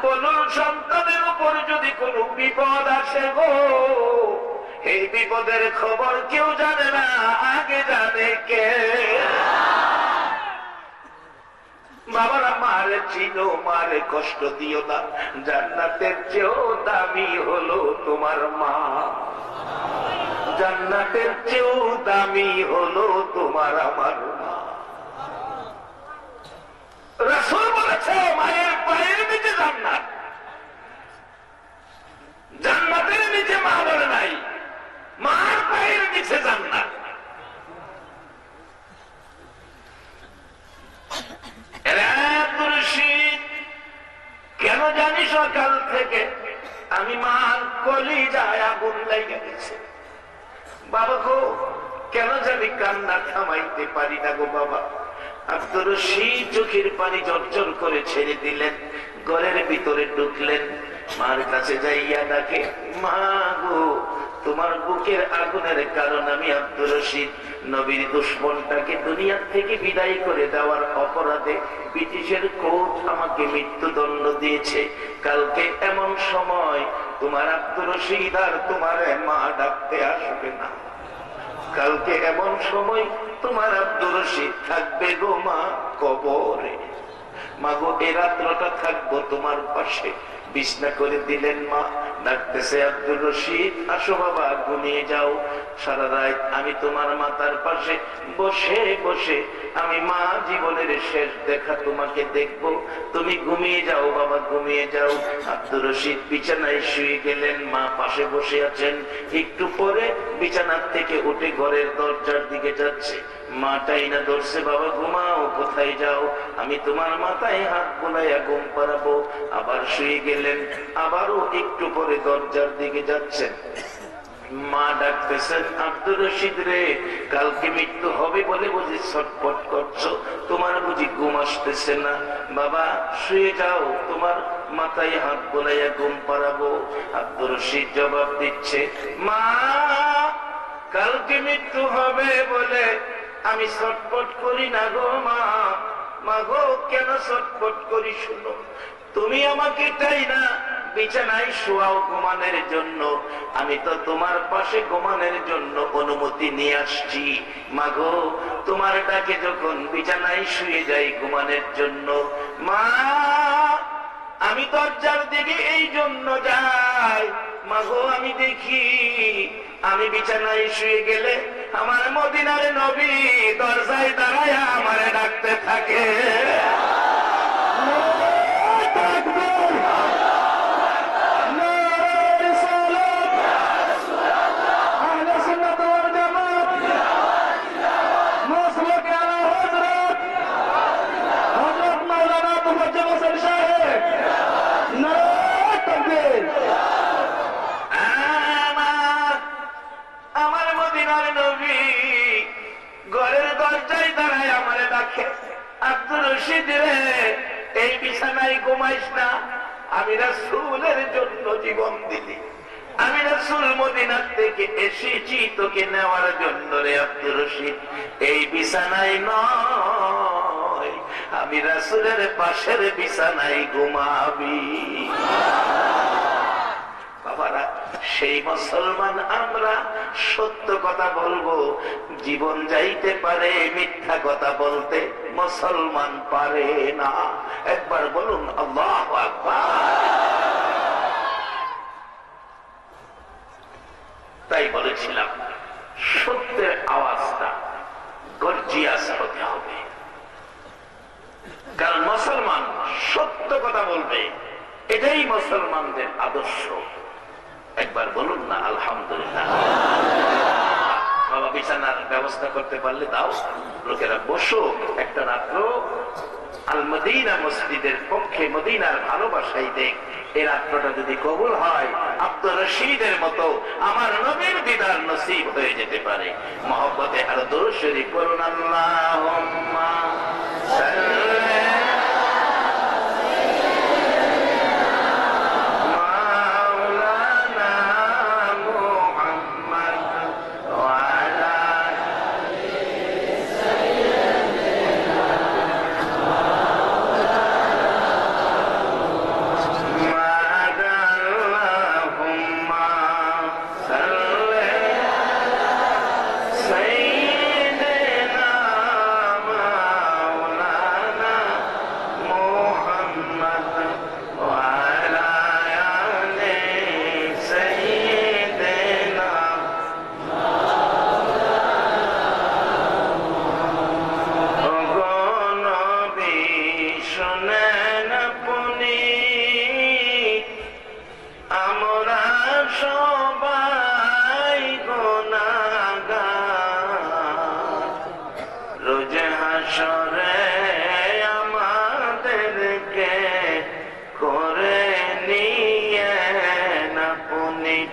বলুন, সন্তানের উপর যদি কোনো বিপদ আসে গো, এই বিপদের খবর কেউ জানে না, আগে জানে কে? বাবারা, মারে চিনো, মারে কষ্ট দিও না, জান্নাতের চেয়েও দামি হলো তোমার মা, জান্নাতের চেয়েও দামি হলো তোমার আমার মা। রাসূল বলেছে, মায়ের পায়ের নিচে জান্নাত, জান্নাতের নিচে মা বলে নাই, মার পায়ের নিচে জান্নাত। কেন জানি সকাল থেকে আমি মার কলিজায় আগুন লেগে গেছে। বাবা গো, কেন জানি কান্না থামাইতে পারি না গো বাবা। আব্দুর রশিদ চোখের পানি ঝরঝর করে ছেড়ে দিলেন, ঘরের ভিতরে ঢুকলেন, মার কাছে যাইয়া ডাকে, মা গো, তোমার বুকের আগুনের কারণ আমি আব্দুর রশিদ নবীর দুশমনটাকে দুনিয়া থেকে বিদায় করে দেওয়ার অপরাধে ব্রিটিশের কোর্ট আমাকে মৃত্যুদণ্ড দিয়েছে। কালকে এমন সময় তোমার আব্দুর রশিদ আর তোমার মা ডাকতে আসবে না, কালকে এমন সময় তোমার আব্দুর রশিদ থাকবে গো মা কবরে। মা গো, এই রাত্রটা থাকবো তোমার পাশে। বিছনা করে দিলেন মা, ডাকতেছে, আব্দুর রশিদ আসো বাবা, ঘুমিয়ে যাও, সারা রাত আমি তোমার মাথার পাশে বসে বসে আমি মা জীবনের শেষ দেখা তোমাকে দেখবো, তুমি ঘুমিয়ে যাও বাবা, ঘুমিয়ে যাও। আব্দুর রশিদ বিছানায় শুয়ে গেলেন, মা পাশে বসে আছেন। একটু পরে বিছানার থেকে উঠে ঘরের দরজার দিকে যাচ্ছে, মাটাই না ধরছে, বাবা ঘুমাও, কোথায় যাও, আমি তোমার মাথায় হাত বোলাইয়া ঘুম পাড়াবো। আবার শুয়ে গেলেন, আবারও একটু পরে দরজার দিকে যাচ্ছেন, মা ডাকতেছেন, আব্দুর রশিদ রে, কালকে মৃত্যু হবে বলে বুঝি ছটফট করছো, তোমার বুঝি ঘুম আসতেছে না? বাবা শুয়ে যাও, তোমার মাথায় হাত বোলাইয়া ঘুম পাড়াবো। আব্দুর রশিদ জবাব দিচ্ছে, মা কালকে মৃত্যু হবে বলে আমি ছটফট করি না গো মা। মা গো, কেন ছটফট করি শুনো, তুমি আমাকে তাই না বিছানায় শোয়াও ঘুমানোর জন্য, আমি তো তোমার পাশে ঘুমানোর জন্য অনুমতি নিয়ে আসছি। মা গো, তোমার ডাকে যখন বিছানায় শুয়ে যাই ঘুমানোর জন্য, মা আমি দরজার দিকে এই জন্য যাই, মা গো আমি দেখি আমি বিছানায় শুয়ে গেলে আমার মদিনার নবী দরজায় দাঁড়ায় আমারে ডাকতে থাকে। আমার মদিনার নবী ঘরের দরজায় দাঁড়ায় আমারে ডাকে, আব্দুর রশিদ রে, এই বিছানায় ঘুমাইস না, আমি রাসূলের জন্য জীবন দিলি, আমি রাসূল মদিনা থেকে এসেছি তোকে নেওয়ার জন্য রে আব্দুর রশিদ, এই বিছানায় নয়, আমি রাসূলের পাশের বিছানায় ঘুমাবি। বাবারা, সেই মুসলমান আমরা, সত্য কথা বলবো, জীবন যাইতে পারে, মিথ্যা কথা বলতে মুসলমান পারে না। একবার বলুন আল্লাহু আকবার। তাই বলেছিলাম, সত্যের আওয়াজটা গর্জিয়াস হতে হবে, কারণ মুসলমান সত্য কথা বলবে, এটাই মুসলমানদের আদর্শ। একবার বলুন না আলহামদুলিল্লাহ। বাবা বিছানার ব্যবস্থা করতে পারলে দাও, লোকেরা বসো একটা রাত্র আল মদিনা মসজিদের পক্ষে, মদিনার ভালোবাসাই দেখ। এই রাত্রটা যদি কবুল হয়, আব্দুর রশিদের মতো আমার নবীর দিদার নসিব হয়ে যেতে পারে। মহব্বতে আর দুরূদ শরীফ পড়ুন, আল্লাহুম্মা সাল্লি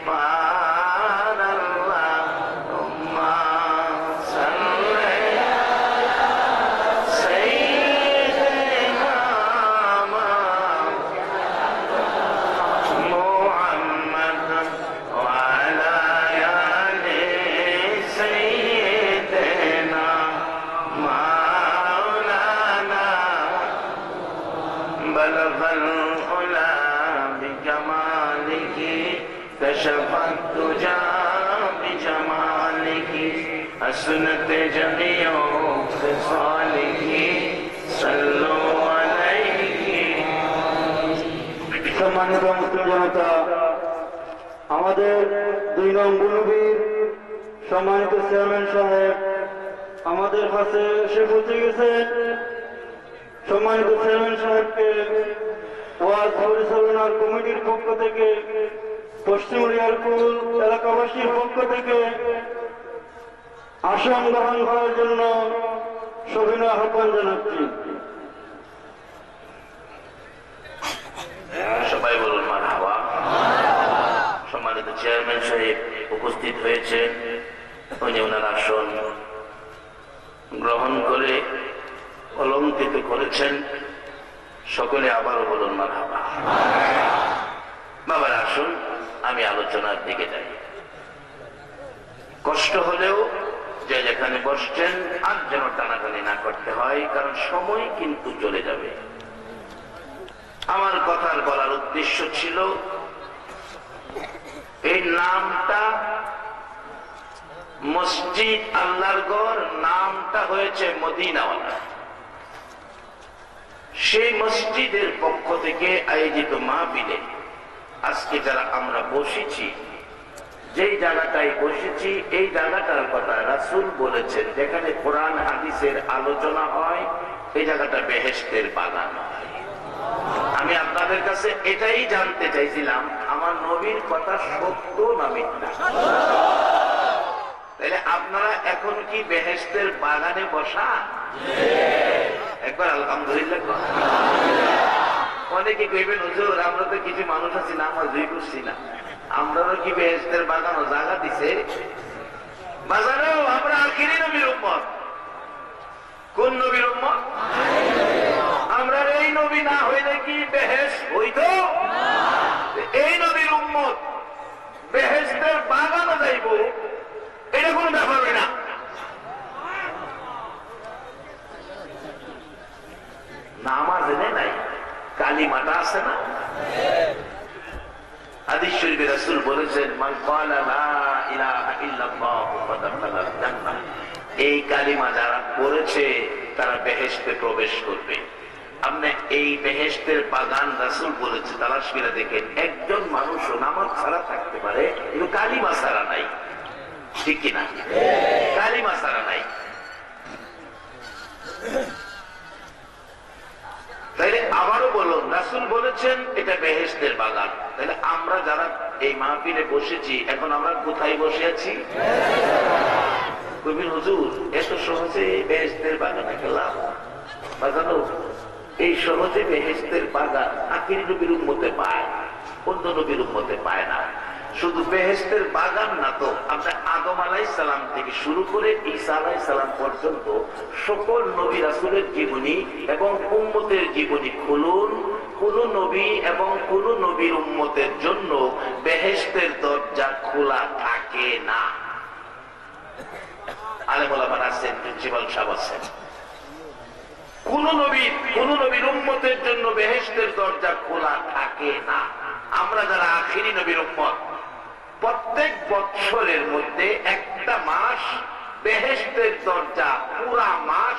পার আল্লাহুম্মা সাল্লি সাইয়্যিদিনা মুহাম্মাদ ওয়া আলা আলি সাইয়্যিদিনা মাওলানা বালাগাল উলা বিজামালিহি কাশাফাত তুজা বিজামালিহি হাসনাত জামিউ খিসালিহি সাল্লু আলাইহি। সম্মানিত মুসলিম জনতা, আমাদের 2 নং বুলুবীর সম্মানিত চেয়ারম্যান সাহেব আমাদের কাছে এসে পৌঁছে গেছেন। সম্মানিত চেয়ারম্যান সাহেবকে ওয়াজ পরিচালনার কমিটির পক্ষ থেকে, পশ্চিম রিয়ারকুল এলাকাবাসীর পক্ষ থেকে আসন গ্রহণ করার জন্য সবিনয় আহ্বান জানাচ্ছি। সবাই বলুন মারহাবা। সম্মানিত চেয়ারম্যান সাহেব উপস্থিত হয়েছেন, উনি ওনার আসন গ্রহণ করে অলঙ্কৃত করেছেন। সকলে আবারও বলুন মারহাবা। বাবার আসুন, আমি আলোচনার দিকে যাই। কষ্ট হলেও যে যেখানে বসছেন আর যেন টানাটানি না করতে হয়, কারণ সময় কিন্তু চলে যাবে। আমার কথার বলার উদ্দেশ্য ছিল, এই নামটা মসজিদ আল্লাহর ঘর, নামটা হয়েছে মদিনাওয়ালা। সেই মসজিদের পক্ষ থেকে আয়োজিত মাহফিলে আজকে যারা আমরা বসেছি, যেই জায়গাটায় বসেছি, এই জায়গাটার কথা রাসূল বলেছেন, যেখানে কোরআন হাদিসের আলোচনা হয়, এই জায়গাটা বেহেশতের বাগান হয়। আমি আপনাদের কাছে এটাই জানতে চাইছিলাম, আমার নবীর কথা সত্য না মিথ্যা? তাহলে আপনারা এখন কি বেহেশতের বাগানে বসা? একবার আলহামদুলিল্লাহ। অনেকে কইবেন, হুজুর আমরা তো কিছু মানুষ আছি না, আমরা দুই করছি না, আমরাও কি বেহেশতের বাগানও জায়গা দিছে? বাজারেও আমরা আখিরি নবীর উম্মত। কোন নবীর উম্মত? আমরা এই নবী না হইলে কি বেহেশত হইতো? এই নবীর উম্মত বেহেশতের বাগানে যাইব, এটা কোনো ব্যাপার না। নামাজ এনে নাই, কালিমাটা আছে না? হাদিস শরীফে রাসূল বলেছেন, মান ক্বালা লা ইলাহা ইল্লাল্লাহু ফাদাখালাল জান্নাহ। এই কালিমা যারা পড়েছে তারা বেহেশতে প্রবেশ করবে। আপনি এই বেহেশতের বাগান রাসূল বলেছে, তালাশ করে দেখেন, একজন মানুষও নামাজ ছাড়া থাকতে পারে, কিন্তু কালিমা ছাড়া নাই। ঠিক কিনা? কালিমা ছাড়া নাই। তাইলে আবারও বলুন, রাসূল বলেছেন এটা বেহেশতের বাগান। তাহলে আমরা যারা এই মাহফিলে বসেছি, এখন আমরা কোথায় বসে আছি? কবির হুজুর এত সহজে বেহেশতের বাগানে গেলাম। বাজানো এই সহজে বেহেশতের বাগান আখিরি নবীর উম্মতে পায়, অন্য নবীর উম্মতে পায় না। শুধু বেহেশতের বাগান না তো, আমরা আদম আলাইহিস সালাম থেকে শুরু করে ঈসা আলাইহিস সালাম পর্যন্ত সকল নবী রাসূলের জীবনী এবং উম্মতের জীবনী খুলুন, কোন নবী এবং কোন নবীর উম্মতের জন্য বেহেশতের দরজা খোলা থাকে না। আলেম ওলামারা আছেন, প্রিন্সিপাল সাহেব আছেন, কোন নবীর উম্মতের জন্য বেহেশতের দরজা খোলা থাকে না। আমরা যারা আখিরি নবীর উম্মত, প্রত্যেক বৎসরের মধ্যে একটা মাস বেহেশতের দরজা পুরা মাস।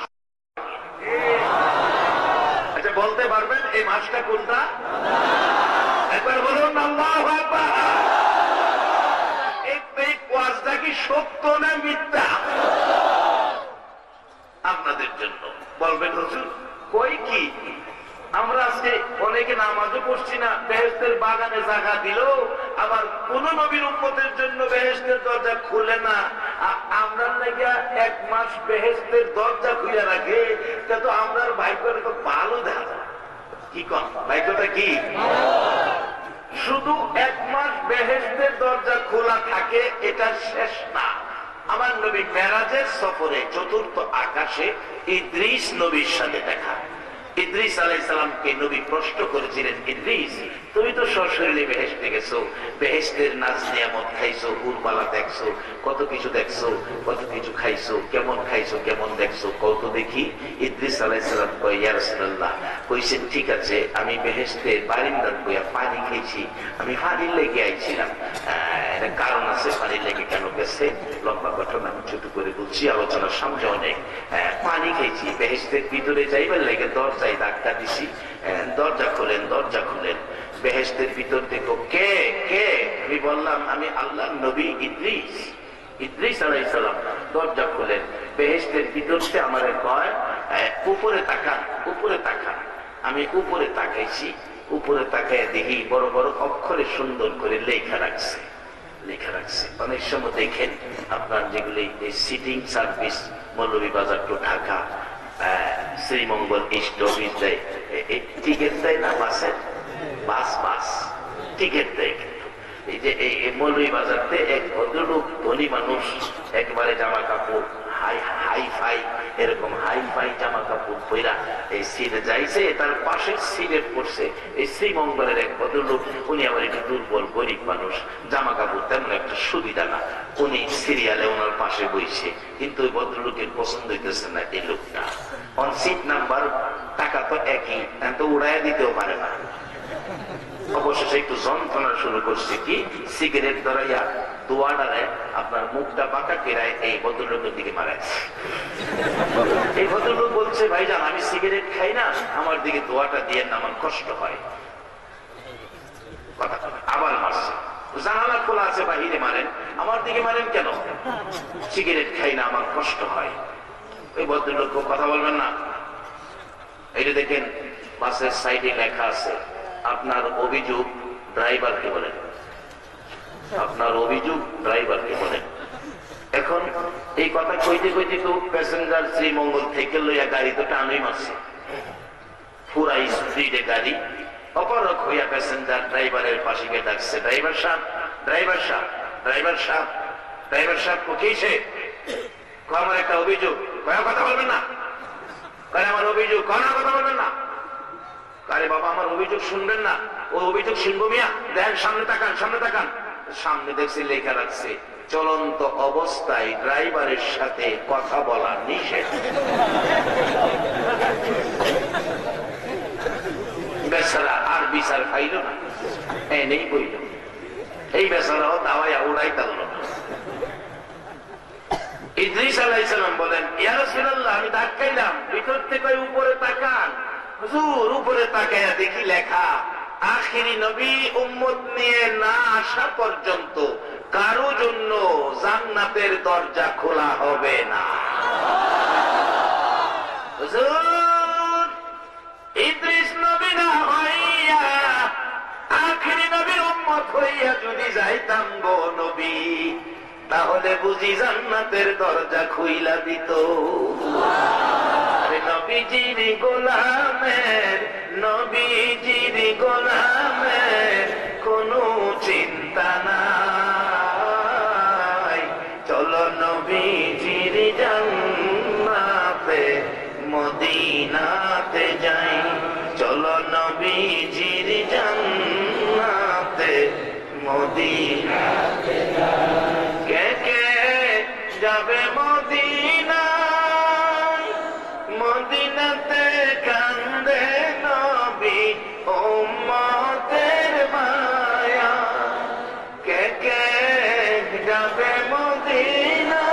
আচ্ছা বলতে পারবেন এই মাসটা কোনটা? একবার বলুন আল্লাহু আকবার। এই ওয়াজটা কি সত্য না মিথ্যা? আপনাদের জন্য বলবেন, হুজুর কই কি আমরা আজকে অনেকে নামাজও পড়ছি না, বেহেশতের বাগানে জায়গা দিল, আবার কোন নবীর উম্মতের জন্য বেহেশতের দরজা খুলে না। আমরা লাগিয়া এক মাস বেহেশতের দরজা খুলে রাখে, তা তো আমরা ভাগ্যটা তো ভালো দেখা যায়। কি কন ভাগ্যটা কি? শুধু শুধু 1 মাস বেহেশতের দরজা খোলা থাকে এটা শেষ না। আমার নবী মেরাজের সফরে 4র্থ আকাশে ইদ্রিস নবীর সাথে দেখা। ইদ্রিস আলাইহিস সালামকে নবী প্রশ্ন করেছিলেন, ইদ্রিস তুমি তো সশরীরে বেহেশতে গেছো, বেহেশতের নাজ নিয়ামত খাইছো, হুরমালা দেখছো, কত কিছু দেখছো, কত কিছু খাইছো, কেমন খাইছো, কেমন দেখছো, কত দেখি। ইদ্রিস আলাইহিস সালাম কয়, ইয়া রাসূলুল্লাহ, কইছেন ঠিক আছে, আমি বেহেশতের বারিন্দাত বইয়া পানি খাইছি, আমি পানির লেগে আইছিলাম। এটা কারণ আছে, পানির লেগে কেন গেছে, লম্বা ঘটনা আমি ছোট করে বলছি, আলোচনার সামনে অনেক। পানি খেয়েছি, বেহেশতের ভিতরে যাইবার লেগে দরজায় ধাক্কা দিছি, দরজা খোলেন, দরজা খুলেন। বেহেশতের ভিতর দেখো কে কে, আমি বললাম আমি আল্লাহর নবী ইদ্রিস। ইদ্রিস আলাইহিস সালাম দরজা খুলেন, বেহেশতের ভিতর থেকে আমারে কয়, উপরে তাকান, উপরে তাকান। আমি উপরে তাকাইছি, উপরে তাকায় দেখি বড় বড় অক্ষরে সুন্দর করে লেখা রাখছে, লেখা রাখছে। অনেক সময় দেখেন আপনার যেগুলি sitting service, Moulvibazar to Dhaka, Sreemangal east office দেয়, টিকিট দেয় না বাসের, বাস বাস টিকিট দেয়। কিন্তু এই যে এই মৌলভীবাজারতে এক ভদ্রলোক ধনী মানুষ, একবারে জামা কাপড় হাই হাই ফাই, এরকম হাই ফাই জামা কাপড় পইরা এই সিটে যাইছে, তার পাশের সিটে পড়ছে এই শ্রীমঙ্গলের এক ভদ্রলোক। উনি আবার একটু দুর্বল গরিব মানুষ, জামা কাপড় তেমন একটা সুবিধা না। উনি সিরিয়ালে ওনার পাশে বইছে, কিন্তু ওই ভদ্রলোকের পছন্দ হইতেছে না এই লোকটা। অন সিট নাম্বার, টাকা তো একই, তো উড়াইয়া দিতেও পারে না। অবশেষে একটু যন্ত্রণা শুরু করছে, কি সিগারেট ধরাইয়া দোয়াটারে আপনার মুখটা বাঁকা কেরায় এই ভদ্রলোকের দিকে মারাইছে। এই ভদ্রলোক বলছে, ভাইজান আমি সিগারেট খাই না, আমার দিকে দোয়াটা দিয়ে না, আমার কষ্ট হয়। কথা আবার মারছে, জানালা খোলা আছে বাহিরে মারেন, আমার দিকে মারেন কেন? সিগারেট খাই না, আমার কষ্ট হয়। ওই ভদ্রলোক কথা বলবেন না। এই দেখেন বাসের সাইডে লেখা আছে, আপনার অভিযোগ ড্রাইভারকে বলেন, আপনার অভিযোগ ড্রাইভারকে বলেন। এখন এই কথা কইতে কইতে তো প্যাসেঞ্জার শ্রীমঙ্গল থেকে লইয়া গাড়ি তো টানুই মারছে, পুরা স্পিডে গাড়ি। অপরক হইয়া প্যাসেঞ্জার ড্রাইভারের পাশে গিয়ে ডাকছে, ড্রাইভার সাহেব, ড্রাইভার সাহেব, ড্রাইভার সাহেব, ড্রাইভার সাহেব কোকিছে, আমার একটা অভিযোগ। কথা বলবেন না, আমার অভিযোগ, কথা বলবেন না। আরে বাবা আমার অভিযোগ শুনবেন না, ও অভিযোগ শুনবো মিয়া, দেখেন সামনে তাকান, সামনে তাকান। সামনে দেখছি লেখা রাখছে, চলন্ত অবস্থায় ড্রাইভারের সাথে কথা বলা নিষেধ। বেচারা আর বিচার খাইল না, এনেই বইল। এই বেচারাও দাওয়াইয়া উড়াই তাল। ইদ্রিস আলাইহিস সালাম বলেন, ইয়া রাসূলুল্লাহ আমি ধাক্কাইলাম, ভিতর থেকে উপরে তাকান। হুজুর উপরে তাকায়া দেখি লেখা, আখিরি নবী উম্মত নিয়ে না আসা পর্যন্ত কারো জন্য জান্নাতের দরজা খোলা হবে না। হুজুর ইদ্রিস নবী না হইয়া আখিরি নবীর উম্মত হইয়া যদি যাইতাম গো নবী, তাহলে বুঝি জান্নাতের দরজা খুইলা দিত। নবীজির গোলামের, নবীজির গোলামের কোনো চিন্তা নাই। চলো নবীজির জান্নাতে মদিনাতে যাই, চলো নবীজির জান্নাতে মদিনাতে যাই। কে কে যাবে মদিনা, মদিনাতে কান্দে নবী উম্মতের মায়া। কে কে যাবে মদিনা,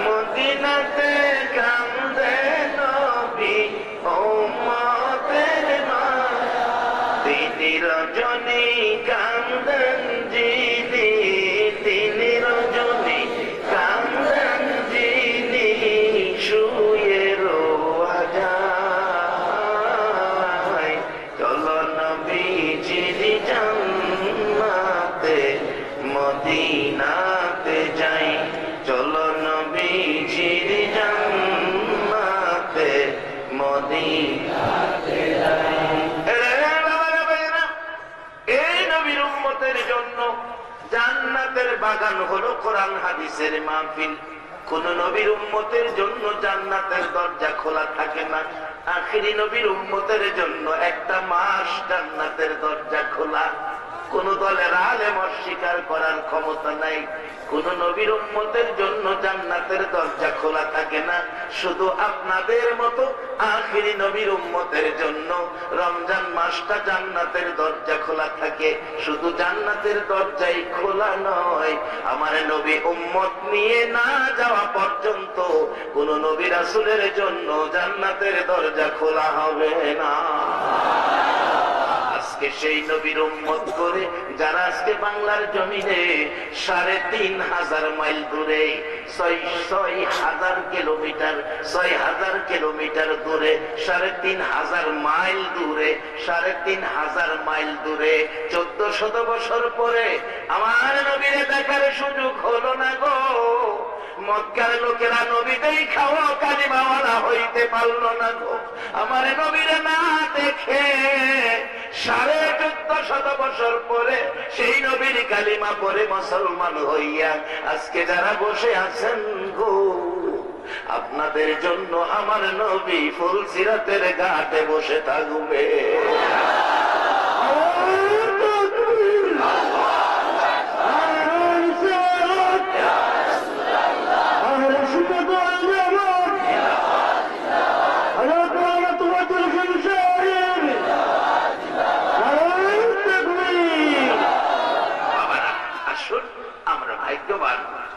মদিনাতে কান্দে নবী উম্মতের মায়া। তিনি রজনী কান্দেন যিনি, তিনি রজনী কান্দেন যিনি শুয়ে রোয়া যায়। চলো নবীজির জান্নাতে মদিনাতে যাই, চলো নবীজির জান্নাতে মদিনাতে যাই। এই উম্মতের জন্য জান্নাতের বাগান হলো কোরআন হাদিসের মাহফিল। কোন নবীর উম্মতের জন্য জান্নাতের দরজা খোলা থাকে না, আখিরি নবীর উম্মতের জন্য একটা মাস জান্নাতের দরজা খোলা। কোন দলের আলেম অস্বীকার করার ক্ষমতা নাই। কোন নবীর উম্মতের জন্য জান্নাতের দরজা খোলা থাকে না, শুধু আপনাদের মতো আখিরি নবীর উম্মতের জন্য রমজান মাসটা জান্নাতের দরজা খোলা থাকে। শুধু জান্নাতের দরজাই খোলা নয়, আমার নবী উম্মত নিয়ে না যাওয়া পর্যন্ত কোন নবী রাসূলের জন্য জান্নাতের দরজা খোলা হবে না। আজকে সেই নবীর উম্মত করে যারা আজকে বাংলার জমিনে ৩,৫০০ মাইল দূরে, ৬,০০০ কিলোমিটার, ৬,০০০ কিলোমিটার দূরে, ৩,৫০০ মাইল দূরে, ৩,৫০০ মাইল দূরে ১৪০০ বছর পরে আমার নবীরে দেখার সুযোগ হলো না গো। মক্কার লোকেরা নবীতেই খাওয়া কালিমাওয়ালা হইতে পারলো না গো। আমার নবীরে না দেখে ১৪৫০ বছর পরে সেই নবীর কালিমা পরে মুসলমান হইয়া আজকে যারা বসে আছেন গো, আপনাদের জন্য আমার নবী ফুলসিরাতের ঘাটে বসে থাকবে।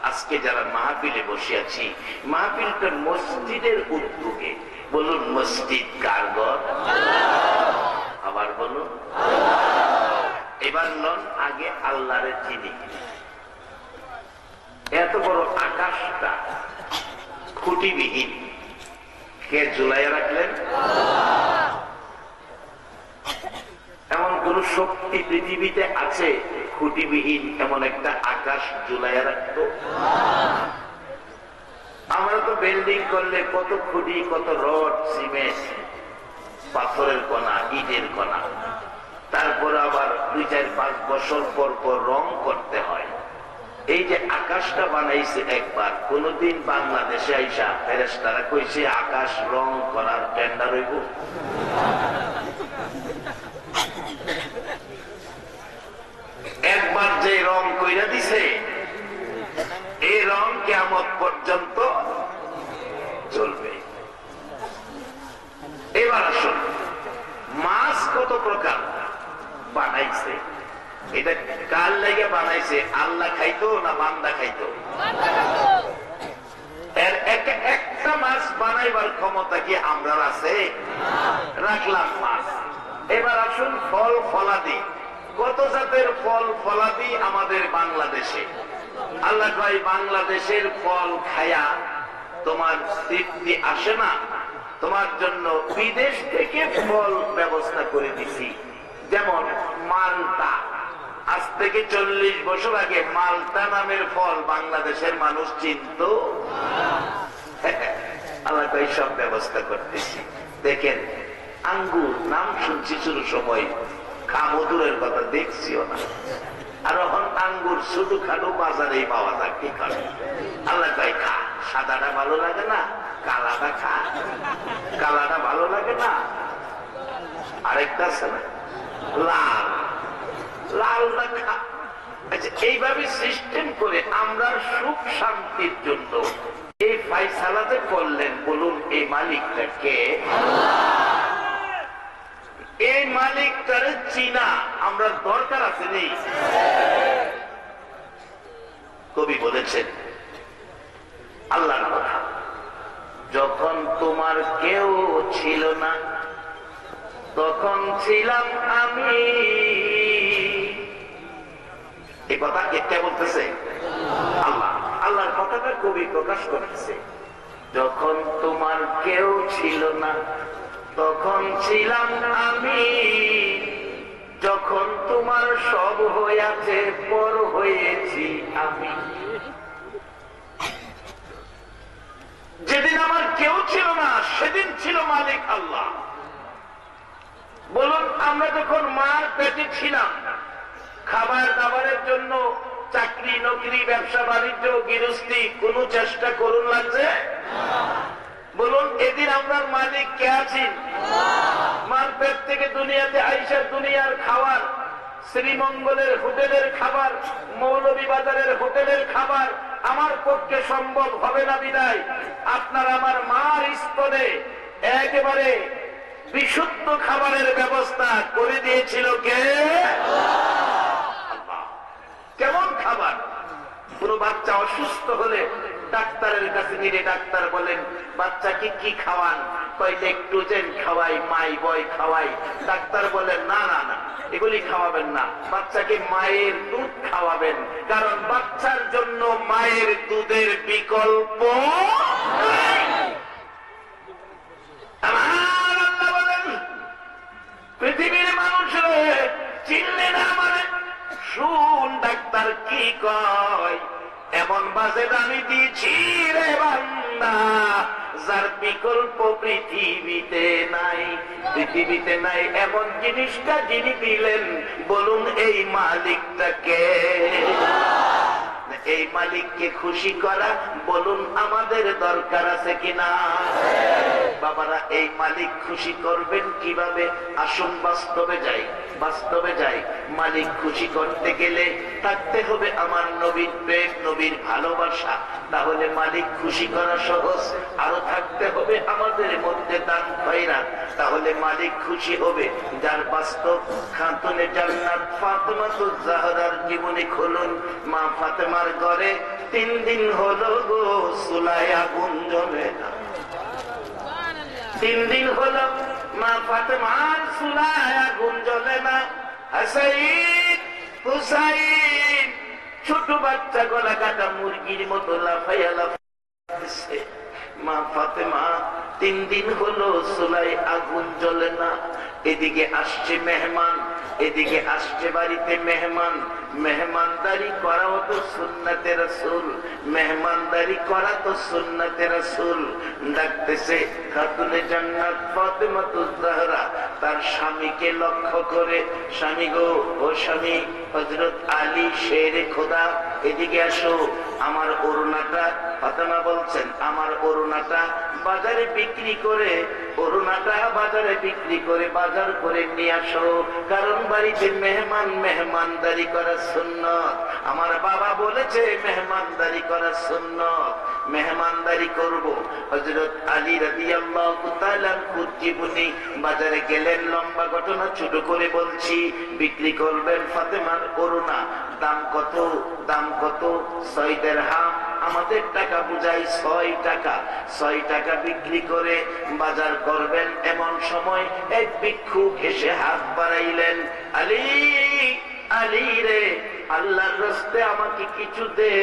আজকে যারা মাহফিলে বসে আছি, মাহফিলটা মসজিদের উদ্যোগে। বলুন মসজিদ কার ঘর? আবার বলুন। এবার নন আগে আল্লাহরে চিনি। এত বড় আকাশটা খুঁটিবিহীন কে ঝুলাইয়া রাখলেন? এমন কোন শক্তি পৃথিবীতে আছে খুঁটিবিহীন এমন একটা আকাশ ঝুলাইয়া রাখতো? আমরা তো বিল্ডিং করলে কত খুঁটি, কত রড, সিমেন্ট, পাথরের কণা, ইটের কণা, তারপর আবার ২-৪-৫ বছর পর পর রং করতে হয়। এই যে আকাশটা বানাইছে একবার, কোনদিন বাংলাদেশে আইসা ফেরেশতারা কইছে আকাশ রং করার টেন্ডার হইব? একবার যে রং কইরা দিছে, এই রং কিয়ামত পর্যন্ত চলবে। এবার আসুন, মাছ কত প্রকার বানাইছে, এটা কার লাগে বানাইছে? আল্লাহ খাইতো না বান্দা খাইতো? এর একটা মাছ বানাইবার ক্ষমতা কি আমরা আছে? রাখলাম মাছ। এবার আসুন ফল ফলাদি, কত জাতের ফল ফলাদি আমাদের বাংলাদেশে। আল্লাহ ভাই বাংলাদেশের ফল খায়া তোমার তৃপ্তি আসে না, তোমার জন্য বিদেশ থেকে ফল ব্যবস্থা করে দিছি। যেমন মালটা, আজ থেকে ৪০ বছর আগে মালটা নামের ফল বাংলাদেশের মানুষ চিনত? আল্লাহ ভাই সব ব্যবস্থা করতেছি। দেখেন আঙ্গুর নাম শুনছি শুরু সময়, খামদুরের কথা দেখছিও না, আর এখন আঙ্গুর শুধু খাটো বাজারেই পাওয়া যায়। কি করে? আল্লাহ ভাই খা, সাদাটা ভালো লাগে না, কালাটা খা। কালাটা ভালো লাগে না, আরেকটা আছে না লাল, লালটা খা। আচ্ছা, এইভাবে সিস্টেম করে আমরা সুখ শান্তির জন্য এই ফায়সালাতে করলেন। বলুন এই মালিকটা কে? এই মালিকটারে চিনা আমরা দরকার আছে নেই? কবি বলেছেন আল্লাহর কথা, যখন তোমার কেউ ছিল না তখন ছিলাম আমি। এই কথা কে বলতেছে? আল্লাহ। আল্লাহর কথাটা কবি প্রকাশ করতেছে, যখন তোমার কেউ ছিল না তখন ছিলাম আমি, যখন তোমার সব হয়েছে পর হয়েছি আমি। যেদিন আমার কেউ ছিল না সেদিন ছিল মালিক আল্লাহ। বলুন আমরা যখন মার পেটে ছিলাম খাবার দাবারের জন্য চাকরি নকরি ব্যবসা বাণিজ্য গৃহস্থী কোন চেষ্টা করুন লাগছে? বলুন, এদিন আপনার মালিক কে আছেন? মার পেট থেকে দুনিয়াতে আইসা দুনিয়ার খাবার, শ্রীমঙ্গলের হোটেলের খাবার, মৌলভীবাজারের হোটেলের খাবার আমার পক্ষে সম্ভব হবে না বিদায় আপনার আমার মার স্তরে একেবারে বিশুদ্ধ খাবারের ব্যবস্থা করে দিয়েছিল কে? আল্লাহ। কেমন খাবার? কোন বাচ্চা অসুস্থ হলে ডাক্তারের কাছে নিয়ে ডাক্তার বলেন বাচ্চাকে কি খাওয়ান? কইলে একটু যেন খাওয়াই, মাই বয় খাওয়াই। ডাক্তার বলেন না না না, এগুলি খাওয়াবেন না, বাচ্চাকে মায়ের দুধ খাওয়াবেন, কারণ বাচ্চার জন্য মায়ের দুধের বিকল্প নাই। আমার আল্লাহ বলেন পৃথিবীর মানুষরে চিনলে না মানে শুন ডাক্তার কি কয়, এমন বাজেট আমি দিয়েছি রে বান্দা যার বিকল্প পৃথিবীতে নাই। পৃথিবীতে নাই এমন জিনিসটা যিনি দিলেন, বলুন এই মালিকটাকে। এই মালিককে খুশি করা বলুন আমাদের দরকার আছে কিনা? বাবারা, এই মালিক খুশি করবেন কিভাবে? আসুন বাস্তবে যাই, বাস্তবে যাই। মালিক খুশি করতে গেলে থাকতে হবে আমার নবীর প্রেম, নবীর ভালোবাসা, তাহলে মালিক খুশি করা সহজ। আরো থাকতে হবে আমাদের মধ্যে দান খয়রাত, তাহলে মালিক খুশি হবে। যার বাস্তব খাতুনে জান্নাত ফাতেমাতুজ জাহরার জীবনী খুলুন। মা ফাতেমার ঘরে 3 দিন হলো গো চুলায় আগুন জ্বলে না। 3 দিন হলো মা ফাতেমার চুলায় আগুন জ্বলে না। হাসাইন হুসাইন ছোট বাচ্চা গলা কাটা মুরগির মতো লাফাইয়া লাফাইছে। মা ফাতেমা 3 দিন হলো চুলায় আগুন জ্বলে না। এদিকে আসছে মেহমান, এদিকে আসছে বাড়িতে মেহমান। মেহমানদারি করাও তো সুন্নাতে রাসূল, মেহমানদারি করা তো সুন্নাতে রাসূল। ডাকতেছে খাতুনে জান্নাত ফাতেমাতুজ জাহরা তার স্বামীকে লক্ষ্য করে, স্বামী গো, ও স্বামী, হযরত আলী শেরে খোদা এদিকে আসো। আমার ওড়নাটা, ফাতেমা বলছেন আমার ওড়নাটা বাজারে বিক্রি করে, ওড়নাটা বাজারে বিক্রি করে বাজার করে নিয়ে আসো, কারণ বাড়িতে মেহমান, মেহমানদারি করা সুন্নাত। আমার বাবা বলেছে মেহমানদারি করা সুন্নাত, মেহমানদারি করব। হযরত আলী রাদিয়াল্লাহু তাআলা জীবনী বাজারে গেলেন, লম্বা ঘটনা ছোট করে বলছি। বিক্রি করবেন ফাতেমার ওড়না, দাম কত? দাম কত? 6 দিরহাম। আমাদের টাকা বুঝাই 6 টাকা। 6 টাকা বিক্রি করে বাজার করবেন। এমন সময় এক ভিক্ষুক এসে হাত বাড়াইলেন, আলী, আলী রে, আল্লাহর রাস্তায় আমাকে কিছু দে,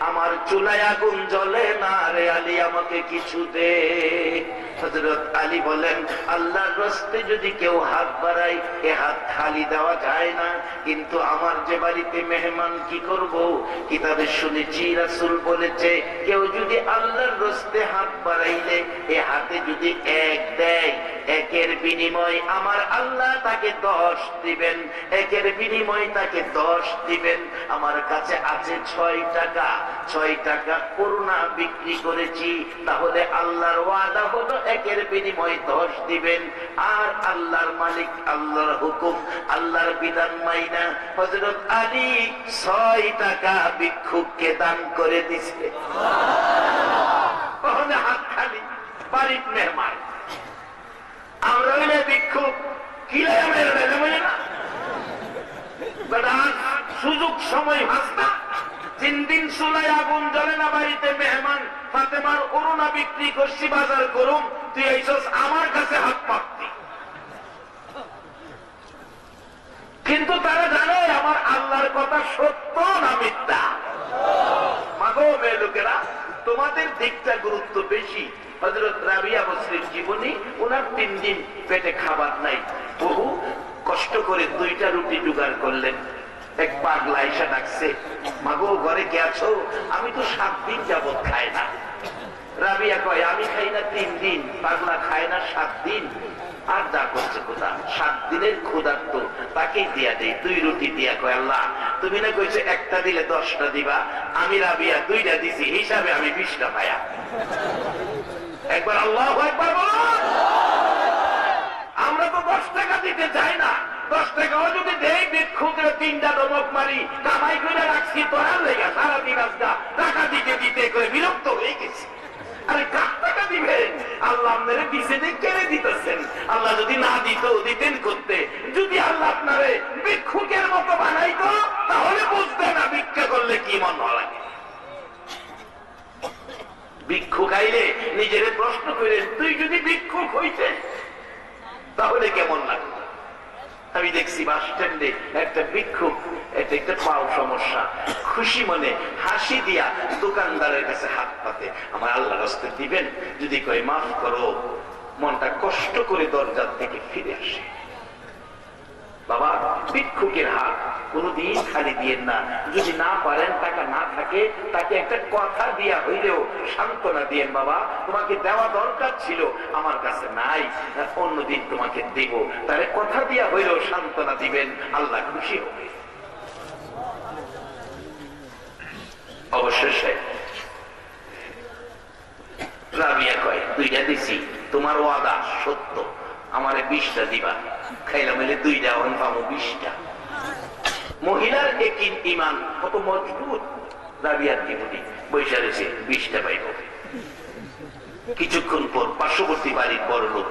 আমার চুলায় আগুন জ্বলে না রে আলী, আমাকে কিছু দে। হযরত আলী বলেন আল্লাহর রাস্তায় যদি কেউ হাত বাড়ায় এ হাত খালি দেওয়া যায় না, কিন্তু আমার যে বাড়িতে মেহমান কি করব? কিতাবে শুনেছি রাসূল বলেছে কেউ যদি আল্লাহর রাস্তায় হাত বাড়াইলে এ হাতে যদি 1 দেয়, 1-এর বিনিময় আমার আল্লাহ তাকে 10 দিবেন, 1-এর বিনিময় তাকে 10 দিবেন। আমার কাছে আছে 6 টাকা, 6 টাকা করুণা বিক্রি করেছি, তাহলে আল্লাহর ওয়াদা হলো 1-এর বিনিময় 10 দিবেন। আর আল্লাহর মালিক, আল্লাহর হুকুম, আল্লাহর বিধান মাইনা হযরত আলী 6 টাকা ভিক্ষুককে দান করে দিছে। তাহলে হাত খালি, বাড়ির মেহমান। আমরা হলে ভিক্ষুক কি না, সুযোগ সময় ভাসনা। 3 দিন চুলায় আগুন জ্বলে না, বাড়িতে মেহমান। ফাতেমার ওড়না বিক্রি করছি, বাজার করুম, তুই এইসব আমার কাছে হাত পাতি। কিন্তু তারা জানে আমার আল্লাহর কথা সত্য না মিথ্যা। মাগো মেয়ে লোকেরা, তোমাদের দিকটা গুরুত্ব বেশি। হযরত রাবিয়া বসরির জীবনী, ওনার 3 দিন পেটে খাবার নাই, বহু কষ্ট করে 2টা রুটি জোগাড় করলেন। এক পাগলা এসে ডাকছে, মাগো ঘরে কে আছো? আমি তো 7 দিন যাবত খাই না। রাবিয়া কয় আমি খাই না 3 দিন, পাগলা খায় না 7 দিন। আর যা করছে খোদা 7 দিনের ক্ষুধার্ত তাকেই দিয়া দেই 2 রুটি দিয়া। কয় আল্লাহ তুমি না কইছো একটা দিলে 10টা দিবা, আমি রাবিয়া 2টা দিছি, হিসাবে আমি 20টা পায়া। একবার আল্লাহু আকবার বলুন। আমরা তো 10 টাকা দিতে চাই না, 10 টাকাও যদি দেই ভিক্ষুকের 3টা ধমক মারি, কামাই করে রাখছি তোরার লেগে সারাদিন আজকা টাকা দিতে দিতে করে বিরক্ত হয়ে গেছি। আরে কার টাকা দিবেন? আল্লাহ আপনারে দিছে কেড়ে দিতেছেন। আল্লাহ যদি না দিত দিতেন করতে। যদি আল্লাহ আপনারে ভিক্ষুকের মতো বানাইতো তাহলে বুঝতেন না ভিক্ষা করলে কি মন লাগে। ভিক্ষুক আইলে নিজের প্রশ্ন করেন, তুই যদি ভিক্ষুক হইতে তাহলে কেমন লাগবে? আমি দেখছি বাস স্ট্যান্ডে একটা ভিক্ষুক, এটা একটা পাও সমস্যা, খুশি মনে হাসি দিয়া দোকানদারের কাছে হাত পাতে, আমার আল্লাহর রাস্তায় দিবেন, যদি কয় মাফ করো, মনটা কষ্ট করে দরজার থেকে ফিরে আসে। বাবা ভিক্ষুকের হাত কোনদিন খালি দিয়েন না। যদি না পারেন, টাকা না থাকে, তাকে একটা কথা দিয়া হইলেও সান্ত্বনা দিয়েন, বাবা তোমাকে দেওয়া দরকার ছিল, আমার কাছে নাই, অন্যদিন তোমাকে দেব। তাহলে কথা দিয়া হইলেও সান্ত্বনা দিবেন, আল্লাহ খুশি হবে। অবশেষে রাবিয়া কয় 2টা দিছি, তোমার ওয়াদা সত্য, আমারে 20টা দিবা। খাইলাম এলে 2টা, অন পাবো 20টা। মহিলার একিন ইমান কত মজবুত। রাবিয়ার জীবনী বৈশা রয়েছে 20টা পাইব। কিছুক্ষণ পর পার্শ্ববর্তী বাড়ির বড় লোক,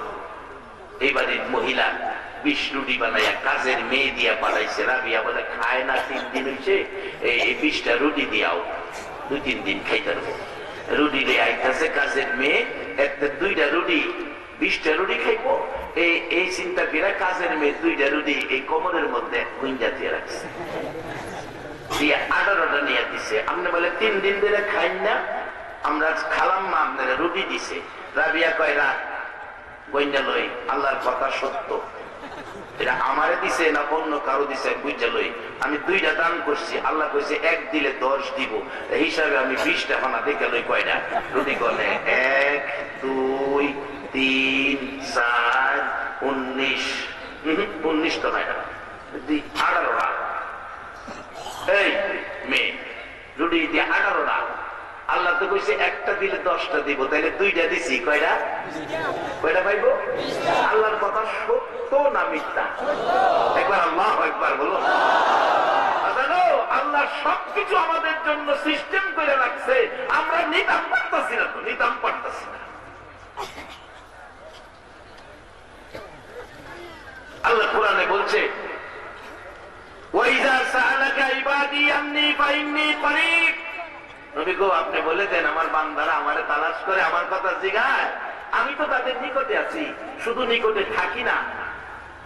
এই বাড়ির মহিলা 20 রুটি বানাইয়া কাজের মেয়ে দিয়া পাঠাইছে। রাবিয়া বলে খায় না, 3 দিন হয়েছে, এই 20টা রুটি দিয়াও, 2-3 দিন খাইতে পারবো। রুটি দিয়ে আইতেছে কাজের মেয়ে, একটা 2টা রুটি, 20টা রুটি খাইবো। এই চিন্তা করে কাজের মেয়ে 2টা রুটি এই কোমরের মধ্যে গুঞ্জা দিয়ে রাখছে, দিয়ে 18টা নিয়ে দিছে। আপনি বলে 3 দিন ধরে খাই না, আমরা খালাম মা, আপনারা রুটি দিছে। রাবিয়া কয় রাখ, গুঞ্জা লই, আল্লাহর কথা সত্য, এটা আমারে দিছে না অন্য কারো দিছে বুঝা লই। আমি 2টা দান করছি, আল্লাহ কইছে 1 দিলে 10 দিব, হিসাবে আমি 20টা খানা দেখে লই। কয়টা রুটি? গনে 1 2 3 4 19, 19 তো নাই, 18টা। এই মেয়ে রুটি দিয়ে 18টা। আল্লাহ তো কইছে একটা দিলে 10টা দিব, তাহলে 2টা দিছি, কয়টা? কয়টা পাইব? আল্লাহর কথা সত্য না মিথ্যা? একবার আল্লাহু আকবার বলো। জানো আল্লাহ সবকিছু আমাদের জন্য সিস্টেম করে রাখছে, আমরা নিতাম পারতাছি না, তো নিতাম পারতাছি না। আল্লাহ কোরআনে বলছে, ওয়াইযা সাআলাকা ইবাদি আন্নী ফাইন্নী করিব। নবী গো আপনি বলে দেন আমার বান্দারা আমারে তালাশ করে, আমার কথা জিগায়, আমি তো তাদের নিকটে আছি, শুধু নিকটে থাকি না,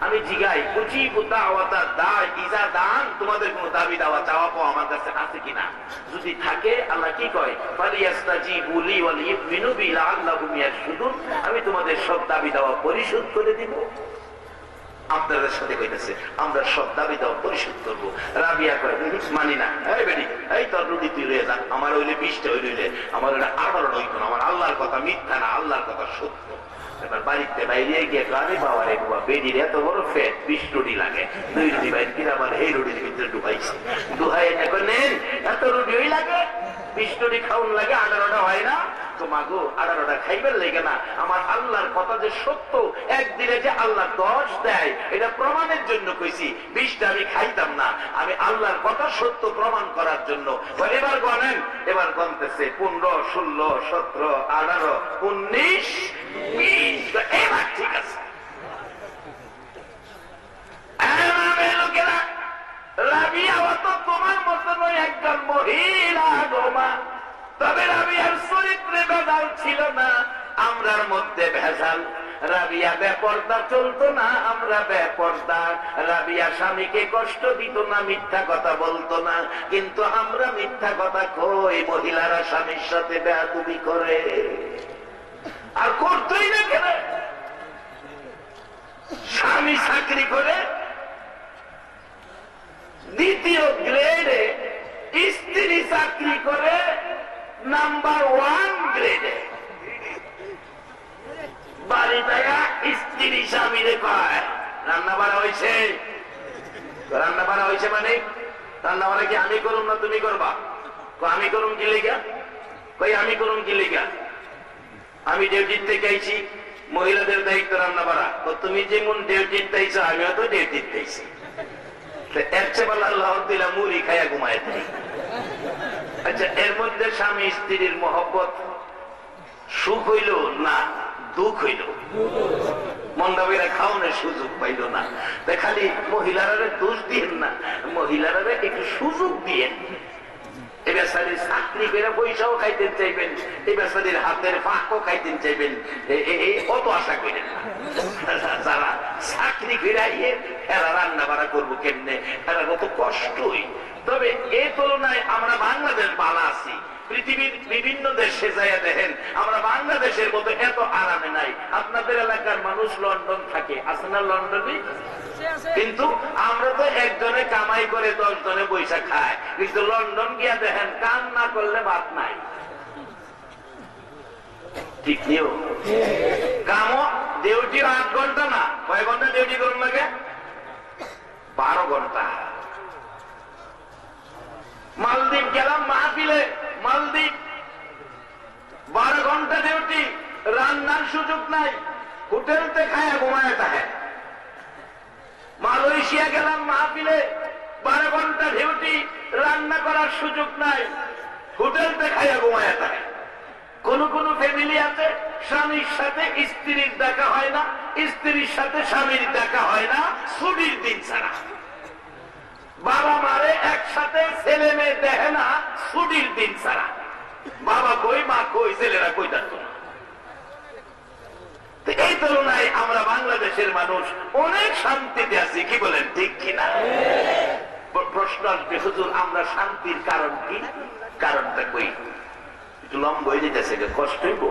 আমি জিগাই। উজিবু দাওয়াতা দাঈ ইযা দান, তোমাদের কোনো দাবি দাওয়া চাওয়া পাওয়া আমার কাছে আছে কিনা? যদি থাকে আল্লাহ কি কয়, ফালিয়াস্তাজিবু লি ওয়া লিয়ুমিনু বি লাআল্লাহুম ইয়ারশুদুন, আমি তোমাদের সব দাবি দাওয়া পরিশোধ করে দিব। আপনাদের সাথে কইতেছে আমরা সব দাবি দাওয়া পরিশোধ করবো। রাবিয়া কয় মানি না। এই বেটি, এই তোর রুটি তুই রয়ে যা, আমার হইলে 20টা হইলে, আমার হইলে 18টা হইতো না, আমার আল্লাহর কথা মিথ্যা না, আল্লাহর কথা সত্য। এবার বাড়িতে বাইরে গিয়ে গাড়ি বাবা রে বাবা, বেডির এত বড় ফেট, 20 রুটি লাগে, 2 রুটি বাইরে কিনা আবার এই রুটির ভিতরে ডুবাইছে, দুহাই নেন এত রুটি ওই লাগে, 20 রুটি খাউন লাগে, 18টা হয় না তো মাগো, 18টা খাইবেন লেগে না। আমার আল্লাহর কথা যে সত্য, 1 দিলে যে আল্লাহ 10 দেয়, এটা প্রমাণের জন্য কইছি। 20টা আমি খাইতাম না, আমি আল্লাহর কথা সত্য প্রমাণ করার জন্য। এবার গনেন, এবার গনতেছে 15 16 17 18 19 20। এবার ঠিক আছে। লোকেরা রাবিয়া তো তোমার মতো নয়, একজন মহিলা গোমা, তবে রাবিয়ার চরিত্রে ভেজাল ছিল না, আমরার মধ্যে ভেজাল। রাবিয়া বেপর্দা চলতো না, আমরা বেপর্দা। রাবিয়া স্বামীকে কষ্ট দিত না, মিথ্যা কথা বলতো না, কিন্তু আমরা মিথ্যা কথা কই। মহিলারা স্বামীর সাথে বেয়াদবি করে, আর করতোই না কেন? স্বামী চাকরি করে 2য় গ্রেডে, স্ত্রী চাকরি করে নাম্বার 1 গ্রেডে। বাড়িতে স্ত্রী স্বামীরে কয় রান্না বাড়া হয়েছে, রান্না বাড়া হয়েছে মানে রান্না বাড়া কি আমি করুম না তুমি করবা? আমি করুম কি লিগা? কই আমি করুম কি লিগা? আমি ডিউটির থেকে আইছি, মহিলাদের দায়িত্ব রান্না বাড়া। তুমি যেমন ডিউটির চাইছো আমিও তো ডিউটির চাইছি। এর চেয়ে বলা আল্লাহ দিলা মুড়ি খাইয়া ঘুমায় থাকি। আচ্ছা, এর মধ্যে স্বামী স্ত্রীর মহব্বত সুখ হইল না দুঃখ হইল? মন্ডাবীরা খাওয়ানোর সুযোগ পাইল না। খালি মহিলারা দোষ দিয়েন না, মহিলারা একটু সুযোগ দিয়েন। এই বেচারির চাকরি করে পয়সাও খাইতে চাইবেন, এই বেচারির হাতের ফাঁকও খাইতে চাইবেন, অত আশা করেন না। যারা চাকরি ফিরাইয়ে এরা রান্না বাড়া করবো কেমনে, এরা কত কষ্টই। তবে এই তুলনায় আমরা বাংলাদেশ ভালো আছি। পৃথিবীর বিভিন্ন দেশে যাইয়া দেখেন আমরা বাংলাদেশের মতো এত আরামে নাই। আপনাদের এলাকার মানুষ লন্ডন থাকে, আছে না লন্ডনে? কিন্তু আমরা তো একজনে কামাই করে 10 জনে পয়সা খায়। কিন্তু লন্ডন গিয়া দেখেন কাম না করলে ভাত নাই। ঠিক নিও কামও ডিউটি 8 ঘন্টা না, কয় ঘন্টা ডিউটি করুন লাগে? 12 ঘন্টা। মালদ্বীপ গেলাম মাহফিলে, মালদ্বীপ 12 ঘন্টা ডিউটি, রান্নার সুযোগ নাই, হোটেলতে খায় ঘুমায় থাকে। মালয়েশিয়া গেলাম মাহফিলে, 12 ঘন্টা ডিউটি, রান্না করার সুযোগ নাই, হোটেলতে খাইয়া ঘুমায় থাকে। কোন কোন ফ্যামিলি আছে স্বামীর সাথে স্ত্রীর দেখা হয় না, স্ত্রীর সাথে স্বামীর দেখা হয় না ছুটির দিন ছাড়া। বাবা মারে একসাথে ছেলে মেয়ে দেখে না ছুটির দিন ছাড়া। বাবা কই মা কই ছেলেরা কই থাকতো না। এই তুলনায় আমরা বাংলাদেশের মানুষ অনেক শান্তিতে আছি, কি বলেন ঠিক কিনা? প্রশ্ন আসবে, হুজুর আমরা শান্তির কারণ কি? কারণটা কই? একটু লম্বা হয়ে যেতেছে, কষ্ট হইব।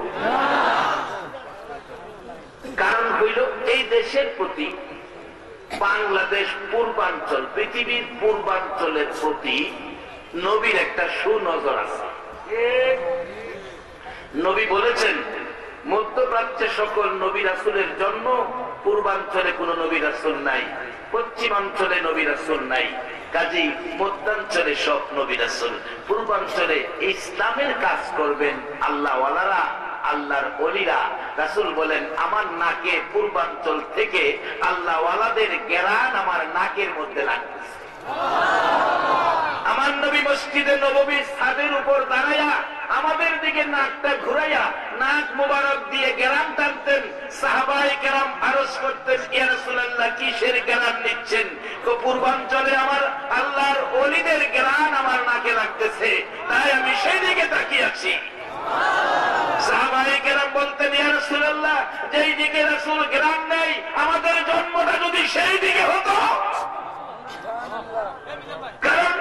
কারণ হইল এই দেশের প্রতি, বাংলাদেশ পূর্বাঞ্চল, পৃথিবীর পূর্বাঞ্চলের প্রতি নবীর একটা সুনজর আছে। নবী বলেছেন মধ্যপ্রাচ্যে সকল নবী রাসূলের জন্ম, পূর্বাঞ্চলে কোন নবী রাসূল নাই, পশ্চিমাঞ্চলে নবী রাসূল নাই, কাজেই মধ্যাঞ্চলে সব নবী রাসূল। পূর্বাঞ্চলে ইসলামের কাজ করবেন আল্লাহওয়ালারা, আল্লাহর ওলিরা। রাসূল বলেন আমার নাকে পূর্বাঞ্চল থেকে আল্লাহওয়ালাদের ঘেরান আমার নাকের মধ্যে লাগতেছে। আমার নবী মসজিদে নববীর ছাদের উপর দাঁড়াইয়া আমাদের দিকে নাকটা ঘুরাইয়া নাক মুবারক দিয়ে ঘেরান টানতেন। সাহাবায়ে কেরাম আরজ করতেন, ইয়া রাসূলুল্লাহ কিসের ঘেরান নিচ্ছেন? পূর্বাঞ্চলে আমার আল্লাহর ওলিদের ঘেরান আমার নাকে লাগতেছে, তাই আমি সেই দিকে তাকিয়ে আছি। সাহাবায়ে কেরাম বলতেন, ইয়া রাসূলুল্লাহ যেই দিকে রাসূল ঘেরান নেই, আমাদের জন্মটা যদি সেই দিকে হতো। কারণ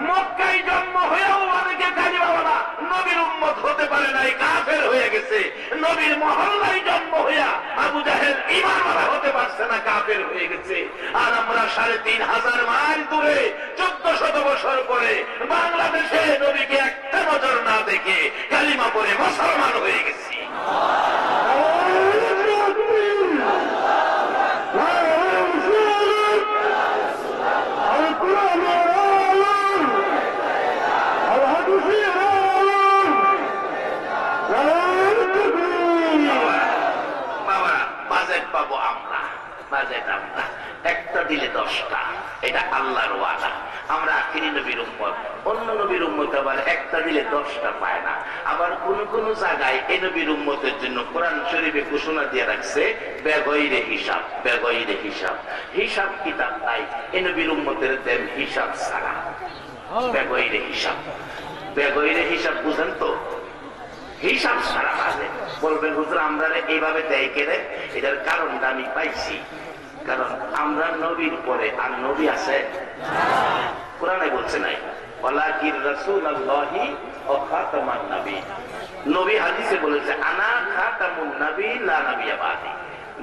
মক্কায় জন্ম হয়েও অনেকে কালিমাওয়ালা নবীর উম্মত হতে পারে নাই, কাফের হয়ে গেছে। নবীর মহল্লায় জন্ম হইয়া আবু জাহেল ঈমানওয়ালা হতে পারছে না, কাফের হয়ে গেছে। আর আমরা 3500 মাইল দূরে 1400 বছর পরে বাংলাদেশে নবীকে একটা নজর না দেখে কালিমা পড়ে মুসলমান হয়ে গেছি। একটা দিলে 10টা, এটা আল্লাহর ওয়াদা। আমরা আখিরি নবীর উম্মত, অন্য নবীর উম্মত আবার একটা দিলে 10টা পায় না। আবার কোন কোন জায়গায় এই নবীর উম্মতের জন্য কোরআন শরীফে ঘোষণা দিয়ে রাখছে বেগৈরে হিসাব, বেগৈরে হিসাব। হিসাব কিতাব নাই, এই নবীর উম্মতের দেন হিসাব ছাড়া, বেগৈরে হিসাব। বেগৈরে হিসাব বুঝেন তো? হিসাব ছাড়া আছে। বলবেন হুজুর আমরা এইভাবে দেয় কেন? এটার কারণটা আমি পাইছি। কারণ আমরা নবীর পরে আর নবী আছে? কোরআনে বলছে নাই ওয়ালাকিন রাসূলুল্লাহি ওয়া খাতামান নবী। নবী হাদিসে বলেছে আনা খাতামুন নবী লা নবিয়্যা বাদি।